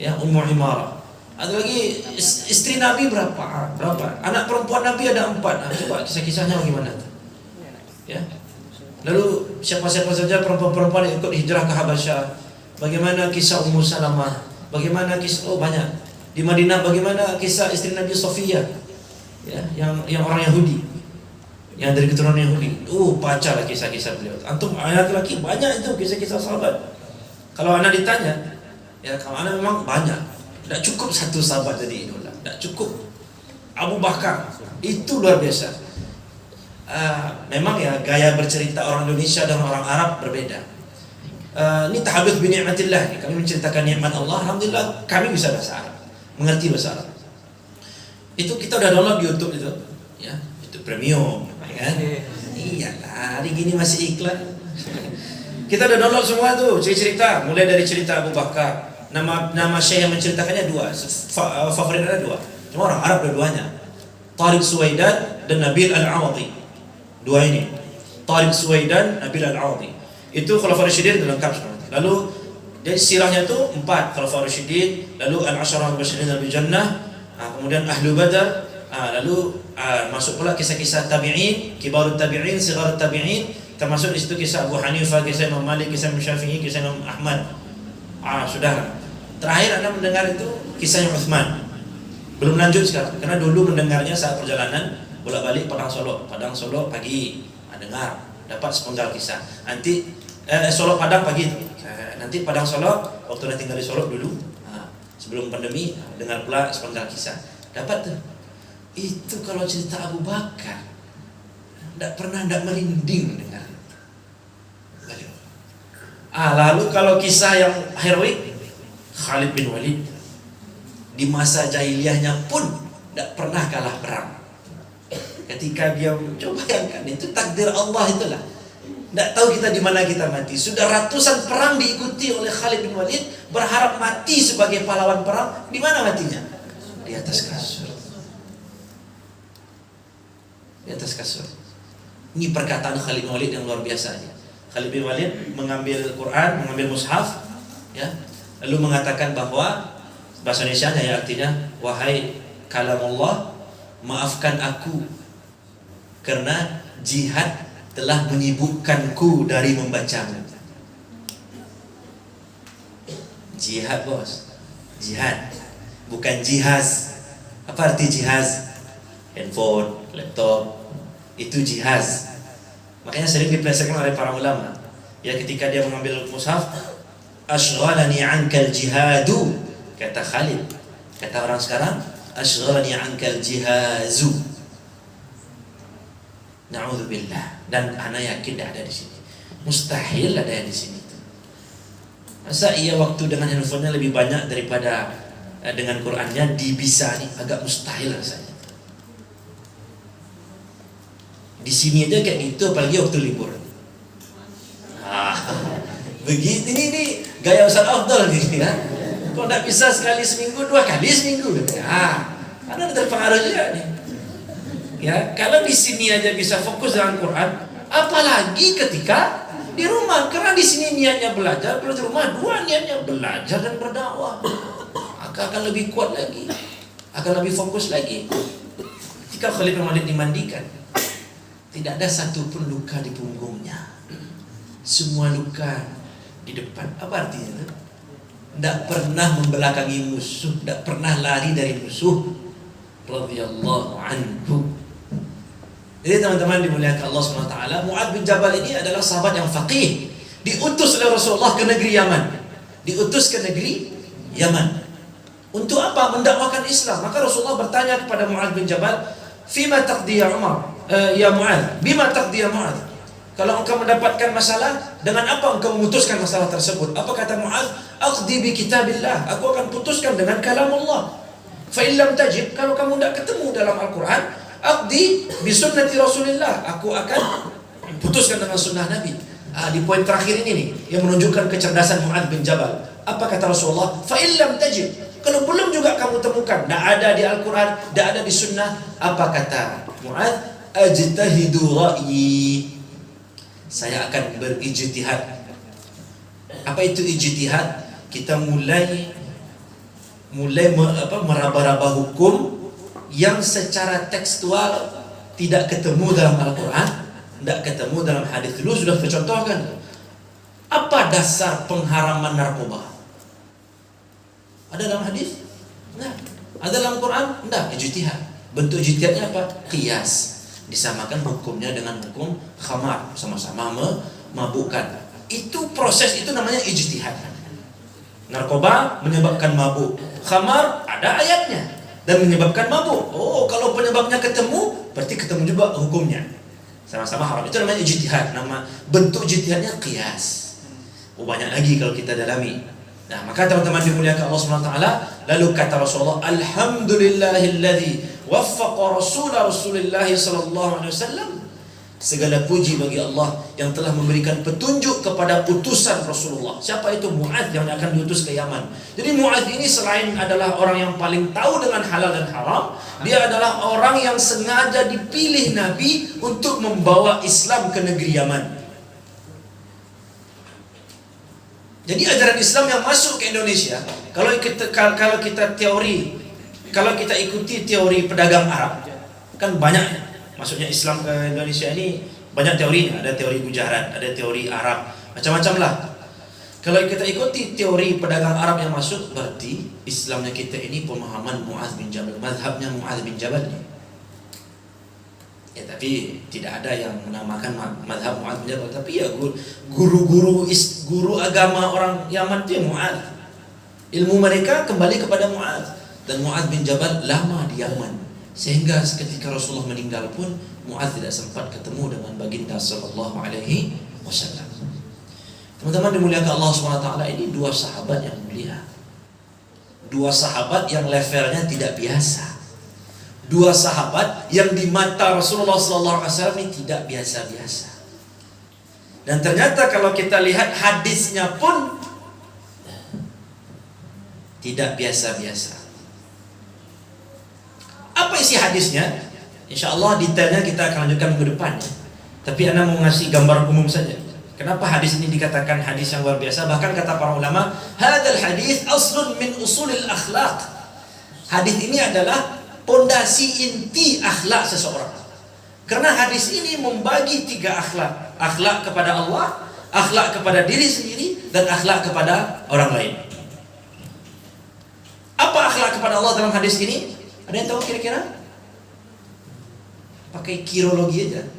Ya, Ummu Imarah. Ada lagi istri Nabi berapa? Anak perempuan Nabi ada 4. Coba kisah-kisahnya bagaimana? Ya. Lalu siapa-siapa saja perempuan-perempuan yang ikut hijrah ke Habasyah? Bagaimana kisah Ummu Salamah? Bagaimana kisah banyak. Di Madinah bagaimana kisah istri Nabi Sofia? Ya, yang orang Yahudi. Yang dari keturunan Yahudi. Bacalah kisah-kisah beliau. Antum laki-laki banyak itu kisah-kisah sahabat. Kalau anak ditanya, ya kalau anak memang banyak. Tidak cukup satu sahabat jadi idola. Tidak cukup. Abu Bakar itu luar biasa. Memang ya gaya bercerita orang Indonesia dan orang Arab berbeda. Ini tahadduts bi ni'matillah. Kami menceritakan nikmat Allah. Alhamdulillah kami bisa bahasa Arab. mengerti bahasa Arab. Itu kita udah download di YouTube itu, ya, itu premium, ya kan? Iyalah, hari gini masih iklan. Kita udah download semua tuh, cerita, mulai dari cerita Abu Bakar. Nama syekh yang menceritakannya dua, favorit ada dua. Cuma orang Arab dua-duanya. Tariq Suwaidan dan Nabil Al-Awadi. Dua ini. Tariq Suwaidan, Nabil Al-Awadi. Itu Khulafaur Rasyidin lengkap semua. Lalu jadi sirahnya itu 4 Khulafaur Rasyidin, lalu Al-Asyarah Al-Basyirina bil Jannah, kemudian Ahlu Badar, lalu masuk pula kisah-kisah tabi'in, kibarut tabi'in, sigharut tabi'in, termasuk di situ kisah Abu Hanifah, kisah Imam Malik, kisah Imam Syafi'i, kisah Imam Ahmad. Sudah. Terakhir Anda mendengar itu kisahnya Uthman. Belum lanjut sekarang, karena dulu mendengarnya saat perjalanan bolak-balik Padang Solo pagi, dengar, dapat sepenggal kisah. Nanti Solo Padang pagi itu. Nanti Padang Solo, waktu nanti tinggal di Solo dulu, sebelum pandemi, dengar pula sepenggal kisah. Dapat tuh. Itu kalau cerita Abu Bakar, tidak merinding dengar. Lalu kalau kisah yang heroik, Khalid bin Walid di masa jahiliyahnya pun tidak pernah kalah perang. Ketika dia coba bayangkan, itu takdir Allah itulah. Tidak tahu kita di mana kita mati. Sudah ratusan perang diikuti oleh Khalid bin Walid, berharap mati sebagai pahlawan perang. Di mana matinya? Di atas kasur. Di atas kasur. Ini perkataan Khalid bin Walid yang luar biasa. Khalid bin Walid mengambil Quran, mengambil mushaf, ya, lalu mengatakan bahwa bahasa Indonesianya ya artinya, wahai kalamullah, maafkan aku karena jihad telah menyibukkanku dari membacamu. Jihad bos, jihad, bukan jihaz. Apa arti jihaz? Handphone, laptop, itu jihaz. Makanya sering dipelesetkan oleh para ulama. Ya ketika dia mengambil mushaf, ashghalani ankal jihadu, kata Khalid. Kata orang sekarang, ashghalani ankal jihazu. Na'udzubillah. Dan ana yakin tidak ada di sini. Mustahil ada yang di sini. Masa iya waktu dengan handphonenya lebih banyak daripada dengan Qurannya dibisa nih, agak mustahil rasanya. Di sini aja kayak gitu, apalagi waktu libur. Begitu ini gaya Ustaz Afdal nih ya. Kok tidak bisa sekali seminggu, 2 kali seminggu? Karena terpengaruh juga nih. Ya, kalau di sini aja bisa fokus dengan Quran, apalagi ketika di rumah. Karena di sini niatnya belajar, kalau di rumah 2 niatnya belajar dan berdakwah. Akan lebih kuat lagi, akan lebih fokus lagi. Jika Khalid bin Walid dimandikan, tidak ada satupun luka di punggungnya, semua luka di depan. Apa artinya itu? Tidak pernah membelakangi musuh, tidak pernah lari dari musuh. Radhiyallahu anhu. Jadi teman-teman dimuliakan Allah SWT, Mu'adz bin Jabal ini adalah sahabat yang faqih, diutus oleh Rasulullah ke negeri Yaman. Diutus ke negeri Yaman. Untuk apa? Mendakwakan Islam. Maka Rasulullah bertanya kepada Mu'adz bin Jabal, "Fima taqdi ya Umar?" Ya Mu'adz, "Bima taqdi ya Mu'adz?" Kalau engkau mendapatkan masalah, dengan apa engkau memutuskan masalah tersebut? Apa kata Mu'adz? "Aqdi bi kitabillah." Aku akan putuskan dengan kalamullah. Fa illam tajid, kalau kamu tidak ketemu dalam Al-Quran, aqdi bi sunnati Rasulillah. Aku akan putuskan dengan sunnah Nabi. Di poin terakhir ini nih yang menunjukkan kecerdasan Mu'adz bin Jabal. Apa kata Rasulullah? Fa illam tajid, kalau belum juga kamu temukan, tidak ada di Al-Quran, tidak ada di sunnah, apa kata Mu'adz? Ajtahidu ra'yi, saya akan berijtihad. Apa itu ijtihad? Kita mulai meraba-raba hukum yang secara tekstual tidak ketemu dalam Al-Quran, tidak ketemu dalam hadis. Dulu sudah tercontohkan. Apa dasar pengharaman narkoba? Ada dalam hadis? Enggak. Ada dalam Quran? Enggak. Ijtihad. Bentuk ijtihadnya apa? Qiyas. Disamakan hukumnya dengan hukum khamar, sama-sama memabukkan. Itu proses, itu namanya ijtihad. Narkoba menyebabkan mabuk, khamar ada ayatnya dan menyebabkan mabuk. Oh, kalau penyebabnya ketemu, berarti ketemu juga hukumnya. Sama-sama haram. Itu namanya ijtihad. Nama bentuk ijtihadnya qiyas. Banyak lagi kalau kita dalami. Nah, maka teman-teman dimuliakan Allah Subhanahu wa taala, lalu kata Rasulullah, alhamdulillahilladzi waffaqa Rasulullah sallallahu alaihi wasallam. Segala puji bagi Allah yang telah memberikan petunjuk kepada utusan Rasulullah. Siapa itu? Mu'adz yang akan diutus ke Yaman. Jadi Mu'adz ini selain adalah orang yang paling tahu dengan halal dan haram, dia adalah orang yang sengaja dipilih Nabi untuk membawa Islam ke negeri Yaman. Jadi ajaran Islam yang masuk ke Indonesia, kalau kita ikuti teori pedagang Arab, kan banyak. Maksudnya Islam ke Indonesia ini banyak teorinya. Ada teori Gujarat, ada teori Arab, macam-macam lah. Kalau kita ikuti teori pedagang Arab yang masuk, berarti Islamnya kita ini pemahaman Mu'adz bin Jabal, mazhabnya Mu'adz bin Jabal. Ya, tapi tidak ada yang menamakan mazhab Mu'adz bin Jabal. Tapi ya guru agama orang Yaman itu Mu'adz. Ilmu mereka kembali kepada Mu'adz. Dan Mu'adz bin Jabal lama di Yaman, sehingga ketika Rasulullah meninggal pun Mu'adz tidak sempat ketemu dengan baginda sallallahu alaihi wasallam. Teman-teman dimuliakan Allah SWT, ini dua sahabat yang mulia. Dua sahabat yang levelnya tidak biasa. Dua sahabat yang di mata Rasulullah sallallahu alaihi wasallam ini tidak biasa-biasa. Dan ternyata kalau kita lihat hadisnya pun tidak biasa-biasa. Apa isi hadisnya? Insya Allah detailnya kita akan lanjutkan minggu depan. Tapi Anda mau ngasih gambar umum saja. Kenapa hadis ini dikatakan hadis yang luar biasa? Bahkan kata para ulama, hadal hadis aslun min usulil akhlaq. Hadis ini adalah pondasi inti akhlak seseorang. Karena hadis ini membagi tiga akhlak. Akhlak kepada Allah, akhlak kepada diri sendiri, dan akhlak kepada orang lain. Apa akhlak kepada Allah dalam hadis ini? Ada yang tahu kira-kira? Pakai kirologi aja,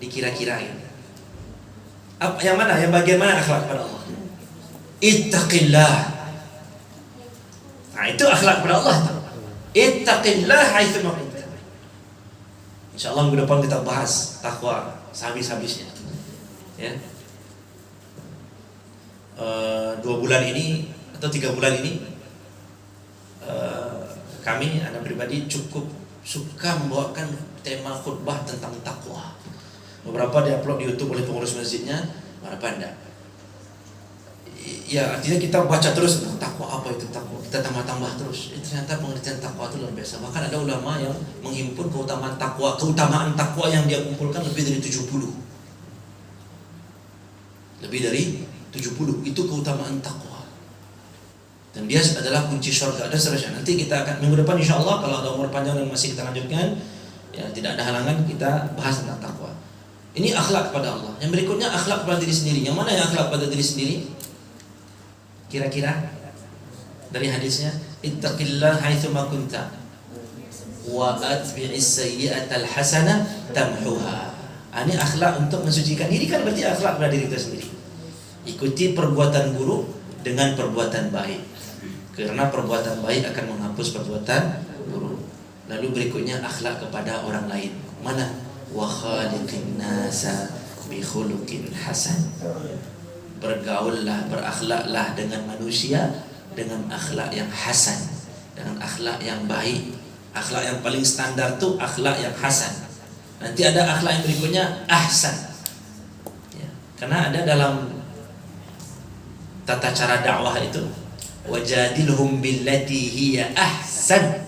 dikira-kirain. Yang mana? Yang bagian mana akhlak kepada Allah? Ittaqillah. Nah, itu akhlak kepada Allah. Ittaqillah haitsu ma kunta. Insyaallah minggu depan kita bahas takwa sehabis-habisnya. Ya. 2 bulan ini atau 3 bulan ini kami, Anda pribadi cukup suka membawakan tema khutbah tentang takwa. Beberapa diupload di YouTube oleh pengurus masjidnya, beberapa enggak. Ya, artinya kita baca terus tentang takwa, apa itu takwa. Kita tambah-tambah terus. Ternyata pengertian takwa itu luar biasa. Bahkan ada ulama yang menghimpun keutamaan takwa yang dia kumpulkan lebih dari 70. Lebih dari 70 itu keutamaan takwa. Dan dia adalah kunci surga dan seterusnya. Nanti kita akan minggu depan insya Allah, kalau ada umur panjang dan masih kita lanjutkan, ya tidak ada halangan kita bahas tentang takwa. Ini akhlak kepada Allah. Yang berikutnya akhlak kepada diri sendiri. Yang mana yang akhlak kepada diri sendiri? Kira-kira dari hadisnya, ittaqillah haitsu ma kunta wa atbi'is sayyi'atal hasanah tamhuha. Ini akhlak untuk mensucikan diri, kan berarti akhlak kepada diri kita sendiri. Ikuti perbuatan buruk dengan perbuatan baik. Karena perbuatan baik akan menghapus perbuatan buruk. Lalu berikutnya akhlak kepada orang lain. Mana? Wa khaliqin nasa bi khuluqin hasan. Bergaullah, berakhlaklah dengan manusia dengan akhlak yang hasan, dengan akhlak yang baik. Akhlak yang paling standar tuh akhlak yang hasan. Nanti ada akhlak yang berikutnya ahsan. Ya, karena ada dalam tata cara dakwah itu, wajadilhum billati hiya ahsan.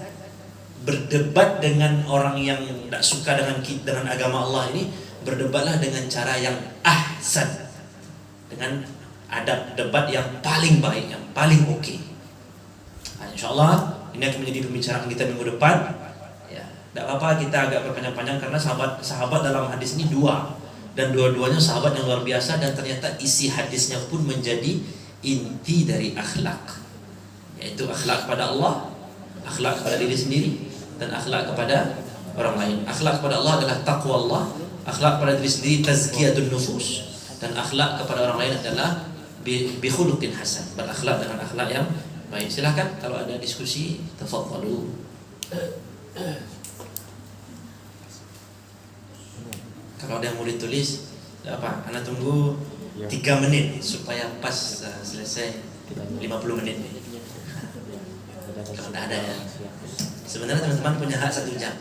Berdebat dengan orang yang tidak suka dengan agama Allah ini, berdebatlah dengan cara yang ahsan, dengan adab debat yang paling baik, yang paling oke. Nah, insyaallah ini akan menjadi pembicaraan kita minggu depan. Ya, tidak apa-apa kita agak berpanjang-panjang karena sahabat dalam hadis ini dua, dan dua-duanya sahabat yang luar biasa, dan ternyata isi hadisnya pun menjadi inti dari akhlak, yaitu akhlak kepada Allah, akhlak kepada diri sendiri, dan akhlak kepada orang lain. Akhlak kepada Allah adalah taqwa Allah, akhlak kepada diri sendiri tazkiyatun nufus, dan akhlak kepada orang lain adalah bi khuluqin hasan, berakhlak dengan akhlak yang baik. Silakan kalau ada diskusi, tafadhalu. Kalau ada yang mau ditulis, apa? Anda tunggu 3 menit supaya pas selesai. 50 menit. Kalau tidak ada ya. Sebenarnya teman-teman punya hak 1 jam.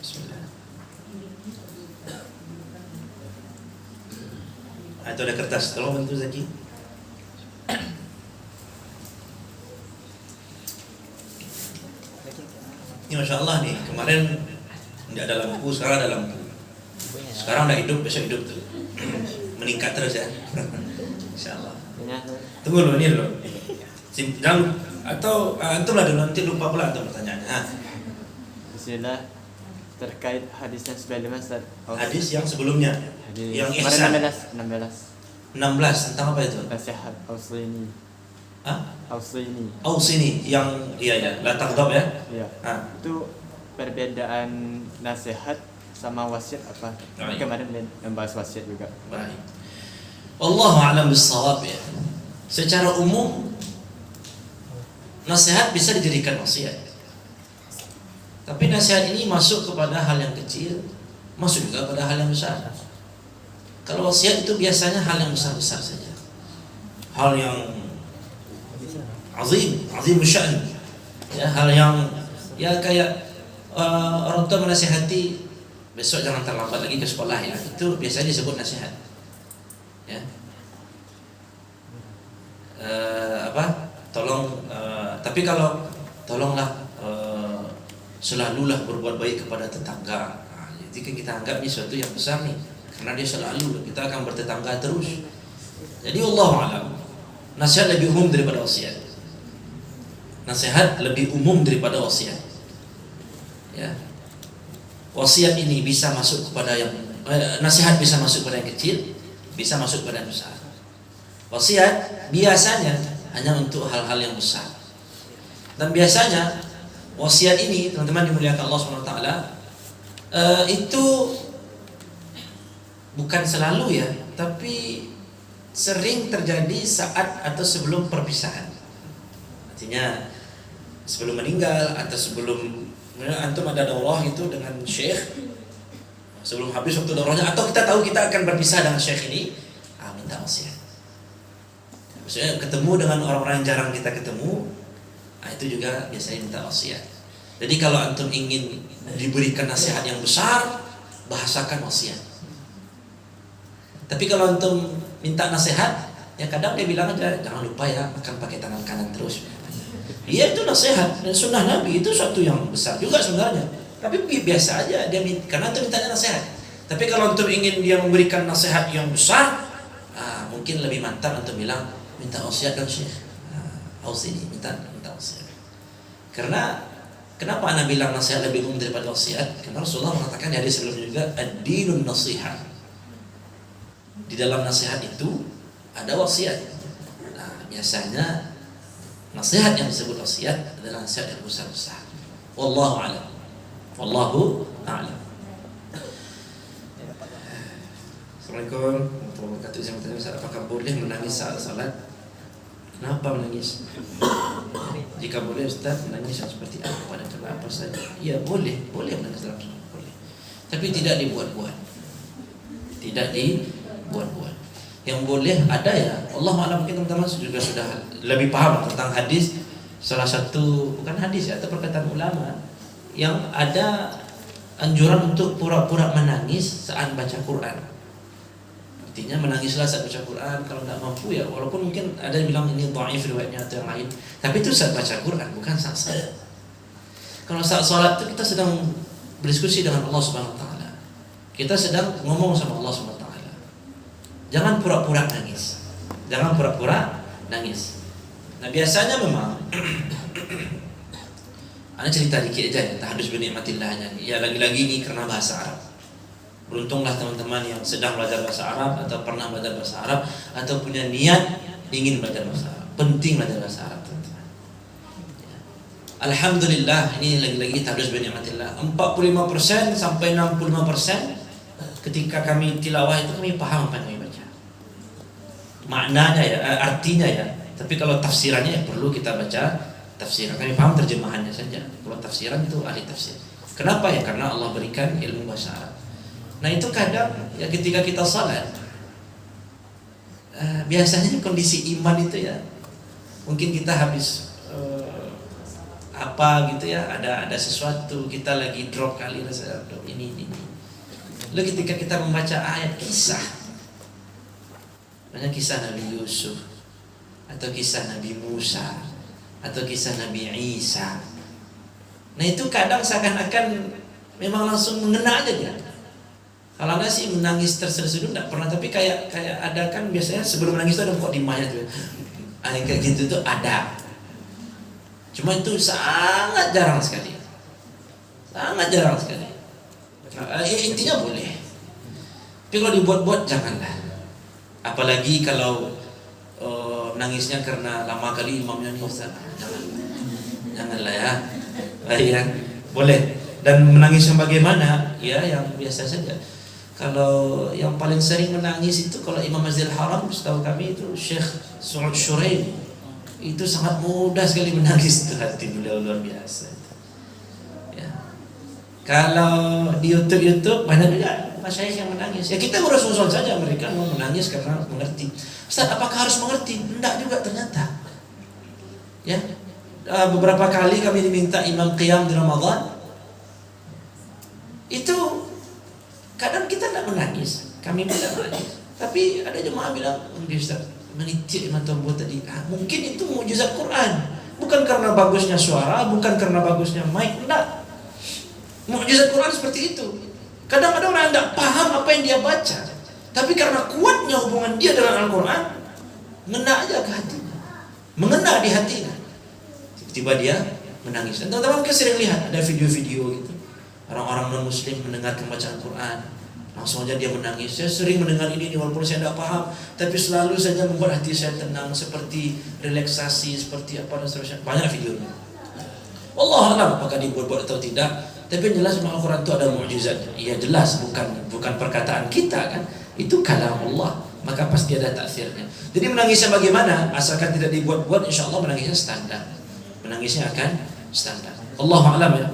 Bismillah. Itu ada kertas, tolong bantu Zaki. Ini Masya Allah nih, kemarin tidak ada lampu, sekarang ada lampu. Sekarang udah hidup, besok hidup tuh. Meningkat terus ya. Insya Allah. Tunggu dulu, ini dulu. Jangan, atau antum lah dulu, nanti lupa pula antum pertanyaannya. Bismillah, terkait hadis yang sebelumnya Ustaz. Hadis yang sebelumnya, Hadis yang kemarin ihsan. 16 tentang apa itu? nasihat Auslini. Hah? Auslini. Sini, yang iya la taghdab ya. Iya. Itu perbedaan nasihat sama wasiat apa? Baik. Kemarin membahas wasiat juga. Baik. Wallahu a'lam bis-shawab ya. Secara umum nasihat bisa dijadikan wasiat. Tapi nasihat ini masuk kepada hal yang kecil, masuk juga pada hal yang besar. Kalau wasiat itu biasanya hal yang besar-besar saja. Hal yang azim sya'n. Ya, hal yang ya kayak orang tua menasihati besok jangan terlambat lagi ke sekolah ya. Itu biasanya disebut nasihat. Ya. Tapi kalau tolonglah selalulah berbuat baik kepada tetangga. Jadi kan kita anggap ini sesuatu yang besar nih, karena dia selalu kita akan bertetangga terus. Jadi wallahu a'lam, nasihat lebih umum daripada wasiat. Nasihat lebih umum daripada wasiat. Ya. Wasiat ini bisa masuk kepada yang nasihat bisa masuk pada yang kecil, bisa masuk pada yang besar. Wasiat biasanya hanya untuk hal-hal yang besar. Dan biasanya wasiat ini, teman-teman dimuliakan Allah SWT, itu bukan selalu ya, tapi sering terjadi saat atau sebelum perpisahan. Artinya sebelum meninggal atau sebelum antum ada daurah itu dengan syekh, sebelum habis waktu daurahnya, atau kita tahu kita akan berpisah dengan syekh ini, minta wasiat. Maksudnya ketemu dengan orang-orang yang jarang kita ketemu, itu juga biasanya minta wasiat. Jadi kalau antum ingin diberikan nasihat yang besar, bahasakan wasiat. Tapi kalau antum minta nasihat, ya kadang dia bilang aja, jangan lupa ya makan pakai tangan kanan terus. Iya, itu nasihat dan sunnah Nabi, itu suatu yang besar juga sebenarnya. Tapi biasa aja dia karena antum mintanya nasihat. Tapi kalau antum ingin dia memberikan nasihat yang besar, mungkin lebih mantap antum bilang minta wasiat kan syekh. Ausini, minta wasiat. Karena kenapa ana bilang nasihat lebih umum daripada wasiat? Karena Rasulullah mengatakan di hadis sebelumnya juga ad-dinun nasihat. Di dalam nasihat itu ada wasiat. Nah, biasanya nasihat yang disebut wasiat adalah nasihat yang besar-besar. Wallahu a'lam. Wallahu a'lam. Assalamualaikum warahmatullahi wabarakatuh. Saya bertanya, Ustaz, apakah boleh menangis saat salat? Kenapa menangis? Jika boleh Ustaz, menangis yang seperti apa dan kenapa saja? Ya boleh menangis dalam salat, boleh. Tapi tidak dibuat-buat. Tidak dibuat-buat. Yang boleh ada ya, Allah a'lam, mungkin teman-teman juga sudah lebih paham tentang hadis. Salah satu, bukan hadis ya, atau perkataan ulama yang ada anjuran untuk pura-pura menangis saat baca Quran. Artinya menangislah saat baca Quran kalau tidak mampu ya, walaupun mungkin ada yang bilang ini dhaif riwayatnya atau yang lain. Tapi itu saat baca Quran, bukan saat salat. Kalau saat salat itu kita sedang berdiskusi dengan Allah Subhanahu wa taala. Kita sedang ngomong sama Allah Subhanahu wa taala. Jangan pura-pura nangis. Jangan pura-pura nangis. Nah, biasanya memang ana cerita dikit aja ya, tahadus bi nikmatillah. Ya lagi-lagi ini karena bahasa Arab. Beruntunglah teman-teman yang sedang belajar bahasa Arab atau pernah belajar bahasa Arab atau punya niat ingin belajar bahasa Arab. Penting belajar bahasa Arab, teman-teman. Ya. Alhamdulillah, ini lagi-lagi tahadus bi nikmatillah. 45% sampai 65% ketika kami tilawah itu kami paham apa yang kami baca. Maknanya ya, artinya ya. Tapi kalau tafsirannya ya perlu kita baca tafsiran. Kami paham terjemahannya saja. Kalau tafsiran itu ahli tafsir. Kenapa ya? Karena Allah berikan ilmu bahasa Arab. Nah itu kadang ya ketika kita salat, biasanya kondisi iman itu ya, mungkin kita habis apa gitu ya, ada sesuatu, kita lagi drop kali rasa ini. Lalu ketika kita membaca ayat kisah, banyak kisah Nabi Yusuf, atau kisah Nabi Musa, atau kisah Nabi Isa. Nah itu kadang seakan-akan memang langsung mengena aja dia. Kalau nggak sih menangis terseduh nggak pernah, tapi kayak ada kan biasanya sebelum menangis itu ada mukadimahnya tuh. Kayak gitu tuh ada. Cuma itu sangat jarang sekali. Sangat jarang sekali. Intinya boleh. Tapi kalau dibuat-buat janganlah. Apalagi kalau nangisnya karena lama kali imamnya nih Ustaz. Janganlah ya. Baik ya. Boleh. Dan menangisnya bagaimana? Ya yang biasa saja. Kalau yang paling sering menangis itu kalau Imam Masjidil Haram, setahu kami itu Syekh Su'ud Syuraim. Itu sangat mudah sekali menangis, itu hati beliau luar biasa. Ya. Kalau di YouTube banyak juga masyayikh yang menangis. Ya kita harus usul saja mereka mau menangis karena mengerti. Ustaz, apakah harus mengerti? Enggak juga ternyata. Ya. Beberapa kali kami diminta imam qiyam di Ramadan. Itu kadang kita tidak menangis, kami tidak menangis. Tapi ada jemaah bilang, Ustaz, menitik imam buat tadi. Mungkin itu mukjizat Quran. Bukan karena bagusnya suara, bukan karena bagusnya mic, enggak. Mukjizat Quran seperti itu. Kadang-kadang orang tidak paham apa yang dia baca, tapi karena kuatnya hubungan dia dengan Al-Quran, mengena aja ke hatinya, mengena di hatinya. Tiba-tiba dia menangis. Dan teman-teman kan sering lihat ada video-video gitu. Orang-orang non-muslim mendengarkan bacaan Quran, langsung aja dia menangis. Saya sering mendengar ini walaupun saya tidak paham, tapi selalu saja membuat hati saya tenang, seperti relaksasi, seperti apa dan seterusnya. Banyak videonya. Wallahu a'lam apakah dibuat-buat atau tidak. Tapi yang jelas Al-Quran itu ada mukjizatnya. Iya jelas, bukan perkataan kita kan. Itu kalam Allah, maka pasti ada taksirnya. Jadi menangisnya bagaimana? Asalkan tidak dibuat-buat, insya Allah menangisnya standar. Menangisnya akan standar. Wallahu a'lam ya.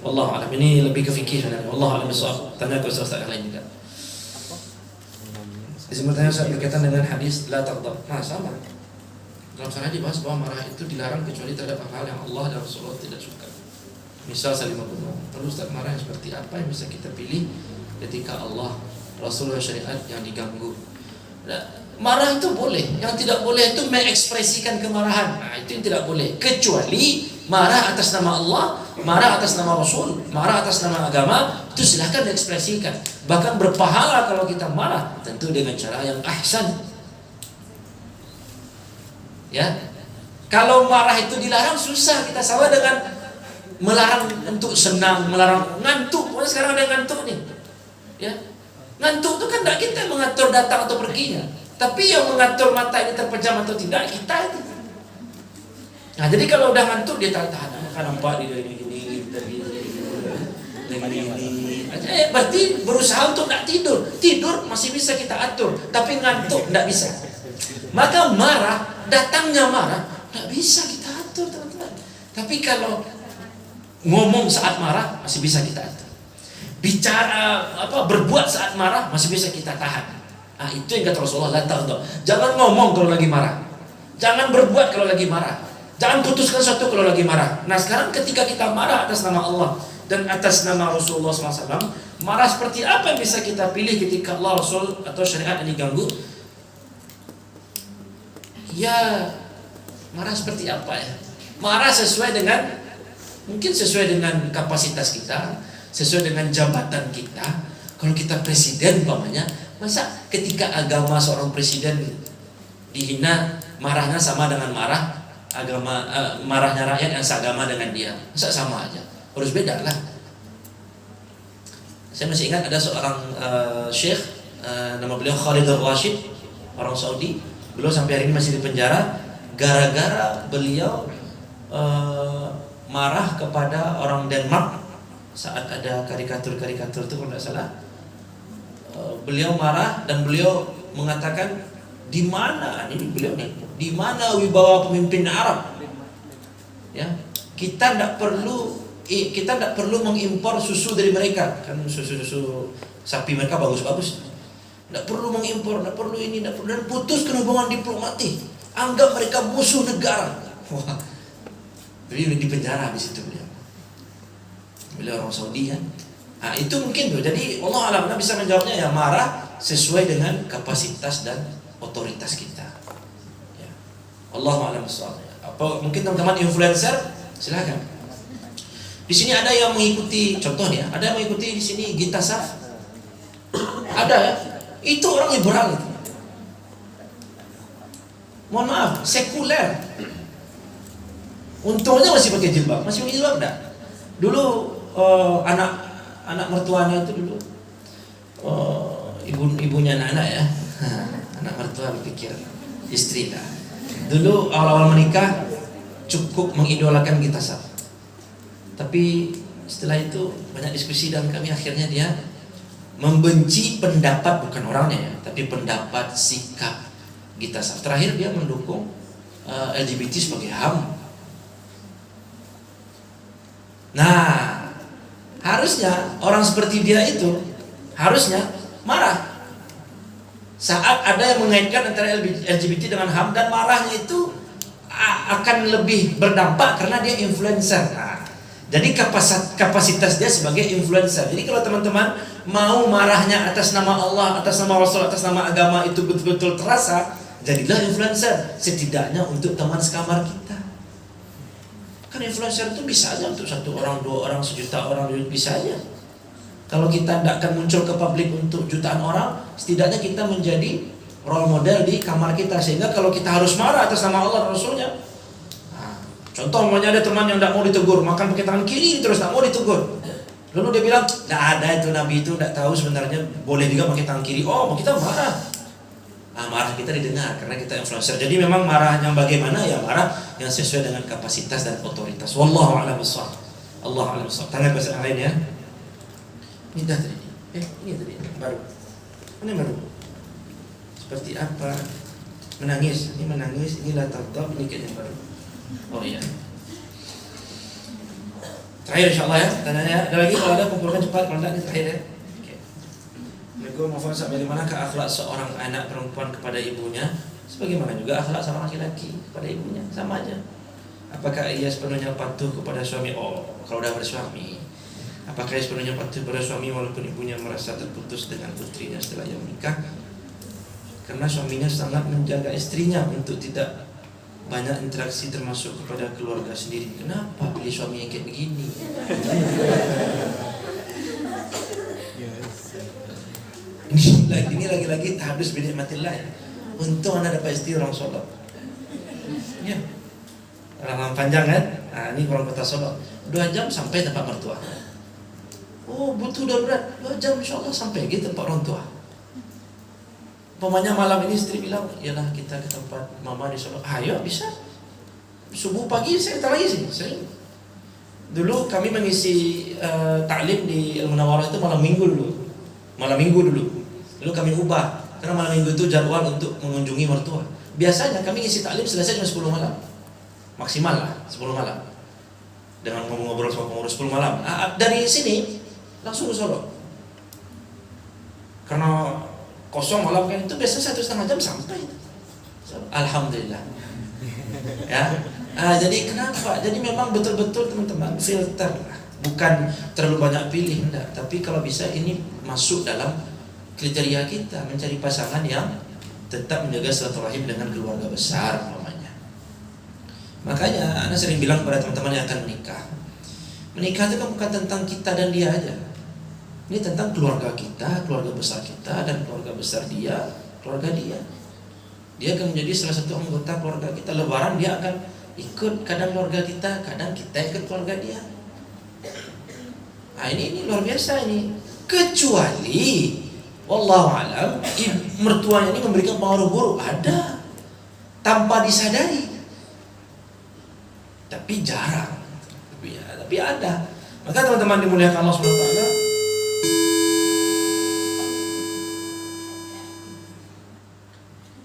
Wallahu a'lam. Ini lebih ke fikih sebenarnya. Wallahu a'lam bishawab. Tanya ke ustaz yang lain juga. Di sini bertanya saat berkaitan dengan hadis la taghdab. Nah, sama. Dalam sana dibahas bahwa marah itu dilarang kecuali terhadap hal yang Allah dan Rasulullah tidak suka. Misal saling membunuh. Lalu Ustaz, marah yang seperti apa yang bisa kita pilih ketika Allah, Rasulullah, syariat yang diganggu? Nah, marah itu boleh. Yang tidak boleh itu mengekspresikan kemarahan. Nah, itu yang tidak boleh. Kecuali marah atas nama Allah, marah atas nama Rasul, marah atas nama agama, itu silahkan diekspresikan. Bahkan berpahala kalau kita marah, tentu dengan cara yang ahsan. Ya, kalau marah itu dilarang susah, kita sama dengan melarang untuk senang, melarang ngantuk. Pokoknya sekarang ada ngantuk nih. Ya, ngantuk itu kan tidak kita yang mengatur datang atau perginya, tapi yang mengatur mata ini terpejam atau tidak kita itu. Nah, jadi kalau udah ngantuk dia tahan, kan nampak dia gini, berarti berusaha untuk tidak tidur. Tidur masih bisa kita atur, tapi ngantuk tidak bisa. Maka marah, datangnya marah, tidak bisa kita atur, teman-teman. Tapi kalau ngomong saat marah masih bisa kita atur. Bicara berbuat saat marah masih bisa kita tahan. Nah, itu yang kata Rasulullah, la taghdab. Jangan ngomong kalau lagi marah. Jangan berbuat kalau lagi marah. Jangan putuskan sesuatu kalau lagi marah. Nah, sekarang ketika kita marah atas nama Allah dan atas nama Rasulullah SAW, marah seperti apa yang bisa kita pilih ketika Allah, Rasul atau syariat yang diganggu? Ya, marah seperti apa ya? Marah sesuai dengan, mungkin sesuai dengan kapasitas kita, sesuai dengan jabatan kita. Kalau kita presiden umpamanya, masa ketika agama seorang presiden dihina, marahnya sama dengan marah agama, marahnya rakyat yang seagama dengan dia? Masa sama aja? Harus beda lah. Saya masih ingat ada seorang syekh, nama beliau Khalid Ar-Rashid, orang Saudi. Beliau sampai hari ini masih di penjara gara-gara beliau marah kepada orang Denmark saat ada karikatur-karikatur itu kalau tidak salah. Beliau marah dan beliau mengatakan, di mana ini beliau nih, di mana wibawa pemimpin Arab? Ya, kita tidak perlu mengimpor susu dari mereka, kan susu sapi mereka bagus-bagus. Tidak perlu mengimpor, tidak perlu ini, tidak perlu, dan putuskan hubungan diplomatik. Anggap mereka musuh negara. Wah, tapi di penjara di situ beliau orang Saudi kan. Nah, itu mungkin tuh. Jadi Allah alam bisa menjawabnya ya marah sesuai dengan kapasitas dan otoritas kita. Ya. Allah alam soalnya. Apa mungkin teman-teman influencer silakan. Di sini ada yang mengikuti, contohnya ada yang mengikuti di sini Gita Saf. Ada ya. Itu orang liberal itu. Mohon maaf, sekuler. Untungnya masih pakai jilbab. Masih pakai jilbab enggak? Dulu anak mertuanya itu dulu ibunya anak-anak ya. Anak mertua berpikir istri lah. Dulu awal-awal menikah cukup mengidolakan Gita Saf. Tapi setelah itu banyak diskusi dan kami akhirnya dia membenci pendapat, bukan orangnya ya, tapi pendapat sikap Gita Saf. Terakhir dia mendukung LGBT sebagai HAM. Nah, harusnya orang seperti dia itu harusnya marah saat ada yang mengaitkan antara LGBT dengan HAM, dan marahnya itu akan lebih berdampak karena dia influencer. Nah, jadi kapasitas dia sebagai influencer. Jadi kalau teman-teman mau marahnya atas nama Allah, atas nama Rasul, atas nama agama itu betul-betul terasa, jadilah influencer. Setidaknya untuk teman sekamar kita. Kan influencer itu bisa aja untuk 1 orang, 2 orang, 1 juta orang, bisa aja. Kalau kita tidak akan muncul ke publik untuk jutaan orang, setidaknya kita menjadi role model di kamar kita. Sehingga kalau kita harus marah atas nama Allah dan Rasulnya, contoh umpamanya ada teman yang tidak mau ditegur, makan pakai tangan kiri terus tidak mau ditegur. Lalu dia bilang, tidak ada itu Nabi itu tidak tahu sebenarnya boleh juga pakai tangan kiri. Oh, kita marah. Marah kita didengar karena kita influencer. Jadi memang marah yang bagaimana ya marah yang sesuai dengan kapasitas dan otoritas. Wallahu a'lam bishawab. Allah a'lam bishawab. Tangan bahasa yang lain ya. Ini dah tadi. Ini tadi baru. Ini baru. Seperti apa? Menangis. Ini menangis. Ini la tardab. Ini kayaknya baru. Oh iya. Terakhir insyaAllah ya. Tanyanya ada lagi, kalau ada kumpulkan cepat. Kalau tidak ini terakhir ya. Assalamualaikum, bagaimanakah akhlak seorang anak perempuan kepada ibunya? Sebagaimana juga akhlak seorang laki-laki kepada ibunya, sama aja. Apakah ia sepenuhnya patuh kepada suami? Oh, kalau udah bersuami. Apakah ia sepenuhnya patuh kepada suami walaupun ibunya merasa terputus dengan putrinya setelah ia menikah? Karena suaminya sangat menjaga istrinya untuk tidak banyak interaksi termasuk kepada keluarga sendiri. Kenapa pilih suami yang kayak begini? Ini lagi-lagi tahdus binikmatillah. Untung anda dapat istri orang Solo. Ya, orang panjang kan? Nah, ini orang kota Solo. 2 jam sampai tempat mertua. Oh, butuh darurat 2 jam insyaAllah sampai gitu tempat orang tua. Umpamanya malam ini istri bilang, yalah kita ke tempat mama di Solo. Ayo bisa. Subuh pagi saya datang lagi sih, sering. Dulu kami mengisi taklim di Al-Munawwarah itu malam minggu dulu. Lalu kami ubah karena malam minggu itu jadwal untuk mengunjungi mertua. Biasanya kami ngisi taklim selesai jam 10 malam. Maksimal lah 10 malam. Dengan ngobrol sama pengurus 10 malam. Dari sini langsung ke Solo. Karena kosong malam kan itu biasanya 1,5 jam sampai. Alhamdulillah. Ya. Jadi kenapa? Jadi memang betul-betul teman-teman filter lah. Bukan terlalu banyak pilih, enggak. Tapi kalau bisa ini masuk dalam kriteria kita mencari pasangan yang tetap menjaga silaturahim dengan keluarga besar namanya. Makanya Anda sering bilang kepada teman-teman yang akan menikah. Menikah itu kan bukan tentang kita dan dia aja. Ini tentang keluarga kita, keluarga besar kita, dan keluarga besar dia, keluarga dia. Dia akan menjadi salah satu anggota keluarga kita. Lebaran dia akan ikut kadang keluarga kita, kadang kita ikut keluarga dia. Nah, ini luar biasa ini. Kecuali wallahu alam mertuanya ini memberikan pengaruh buruk, ada tanpa disadari. Tapi jarang. Tapi ada. Maka teman-teman dimuliakan Allah Subhanahu wa taala,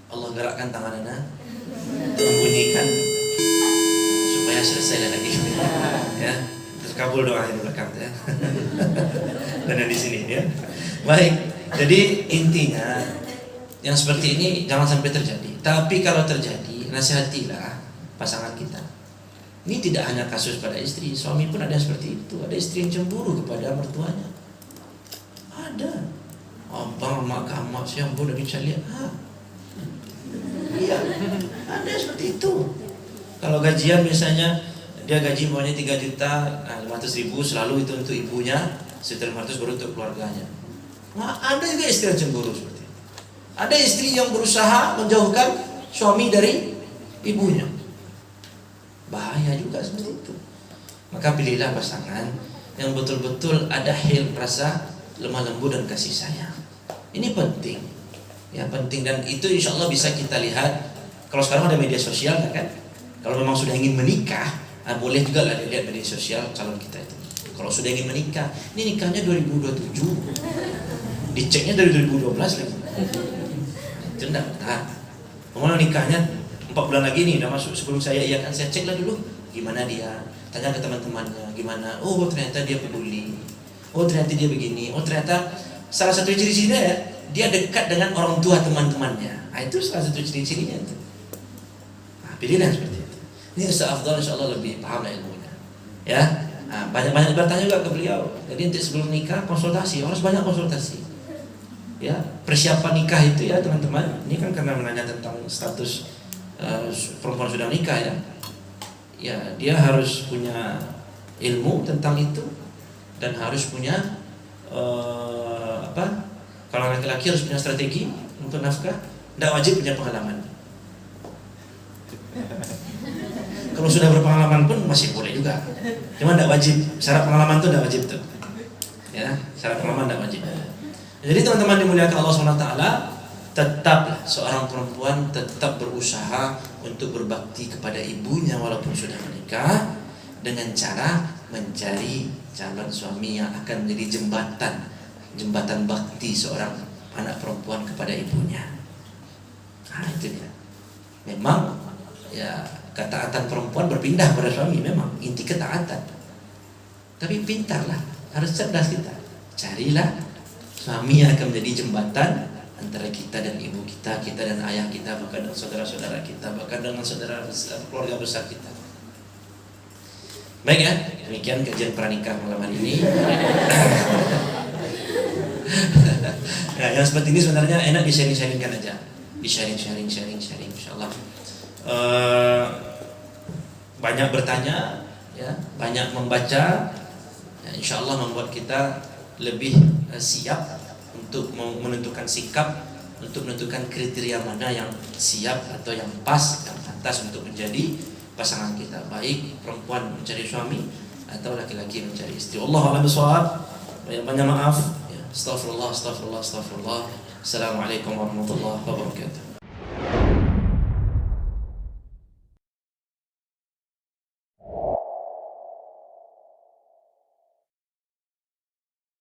Allah gerakkan tangan Anda membunyikan supaya selesai lagi. Ya, terkabul doa di belakang ya. Dan di sini ya. Baik. Jadi intinya yang seperti ini jangan sampai terjadi. Tapi kalau terjadi, nasihatilah pasangan kita. Ini tidak hanya kasus pada istri, suami pun ada yang seperti itu. Ada istri yang cemburu kepada mertuanya. Ada. Abang mak kamu siang udah bisa lihat. Iya, ada seperti itu. Kalau gajian misalnya dia gaji maunya 3 juta 500 ribu, selalu itu untuk ibunya, 1.500 baru untuk keluarganya. Nah, ada juga istri yang cemburu seperti itu. Ada istri yang berusaha menjauhkan suami dari ibunya. Bahaya juga seperti itu. Maka pilihlah pasangan yang betul-betul ada rasa lemah lembut dan kasih sayang. Ini penting. Ya penting, dan itu insya Allah bisa kita lihat. Kalau sekarang ada media sosial kan. Kalau memang sudah ingin menikah, boleh juga lah dilihat media sosial calon kita itu. Kalau sudah ingin menikah, ini nikahnya 2027, diceknya dari 2012 lagi. Itu enggak. Nah, kemudian nikahnya 4 bulan lagi nih udah masuk. Sebelum saya iakan, saya cek lah dulu gimana dia, tanya ke teman-temannya gimana. Oh ternyata dia peduli. Oh ternyata dia begini. Oh ternyata salah satu ciri-cirinya ya, dia dekat dengan orang tua teman-temannya. Nah, itu salah satu ciri-cirinya itu. Nah, pilihlah seperti itu. Ini Ustaz Afdal insya Allah lebih paham lah ilmunya. Ya, nah, banyak-banyak bertanya juga ke beliau. Jadi untuk sebelum nikah konsultasi, harus banyak konsultasi. Ya, persiapan nikah itu ya teman-teman. Ini kan karena menanya tentang status perempuan sudah nikah ya. Ya, dia harus punya ilmu tentang itu dan harus punya kalau laki-laki harus punya strategi untuk nafkah. Tidak wajib punya pengalaman. Kalau sudah berpengalaman pun masih boleh juga. Cuma tidak wajib. Syarat pengalaman itu tidak wajib tuh. Ya, syarat pengalaman tidak wajib. Jadi teman-teman dimuliakan Allah SWT, tetaplah seorang perempuan tetap berusaha untuk berbakti kepada ibunya walaupun sudah menikah, dengan cara mencari calon suami yang akan menjadi jembatan bakti seorang anak perempuan kepada ibunya. Nah itu dia. Memang ya ketaatan perempuan berpindah pada suami, memang inti ketaatan. Tapi pintarlah, harus cerdas kita. Carilah suami yang akan menjadi jembatan antara kita dan ibu kita, kita dan ayah kita, bahkan dengan saudara-saudara kita, bahkan dengan saudara besar, keluarga besar kita. Baik ya, demikian kajian pranikah malam hari ini. Nah, yang seperti ini sebenarnya enak di-sharing-sharingkan aja. Di-sharing, insyaallah. Banyak bertanya, ya, banyak membaca, ya, insyaallah membuat kita lebih siap untuk menentukan sikap, untuk menentukan kriteria mana yang siap atau yang pas, yang pantas untuk menjadi pasangan kita, baik perempuan mencari suami atau laki-laki mencari istri. Allahu a'lam bishawab. Banyak maaf. Astagfirullah. Assalamualaikum warahmatullahi wabarakatuh.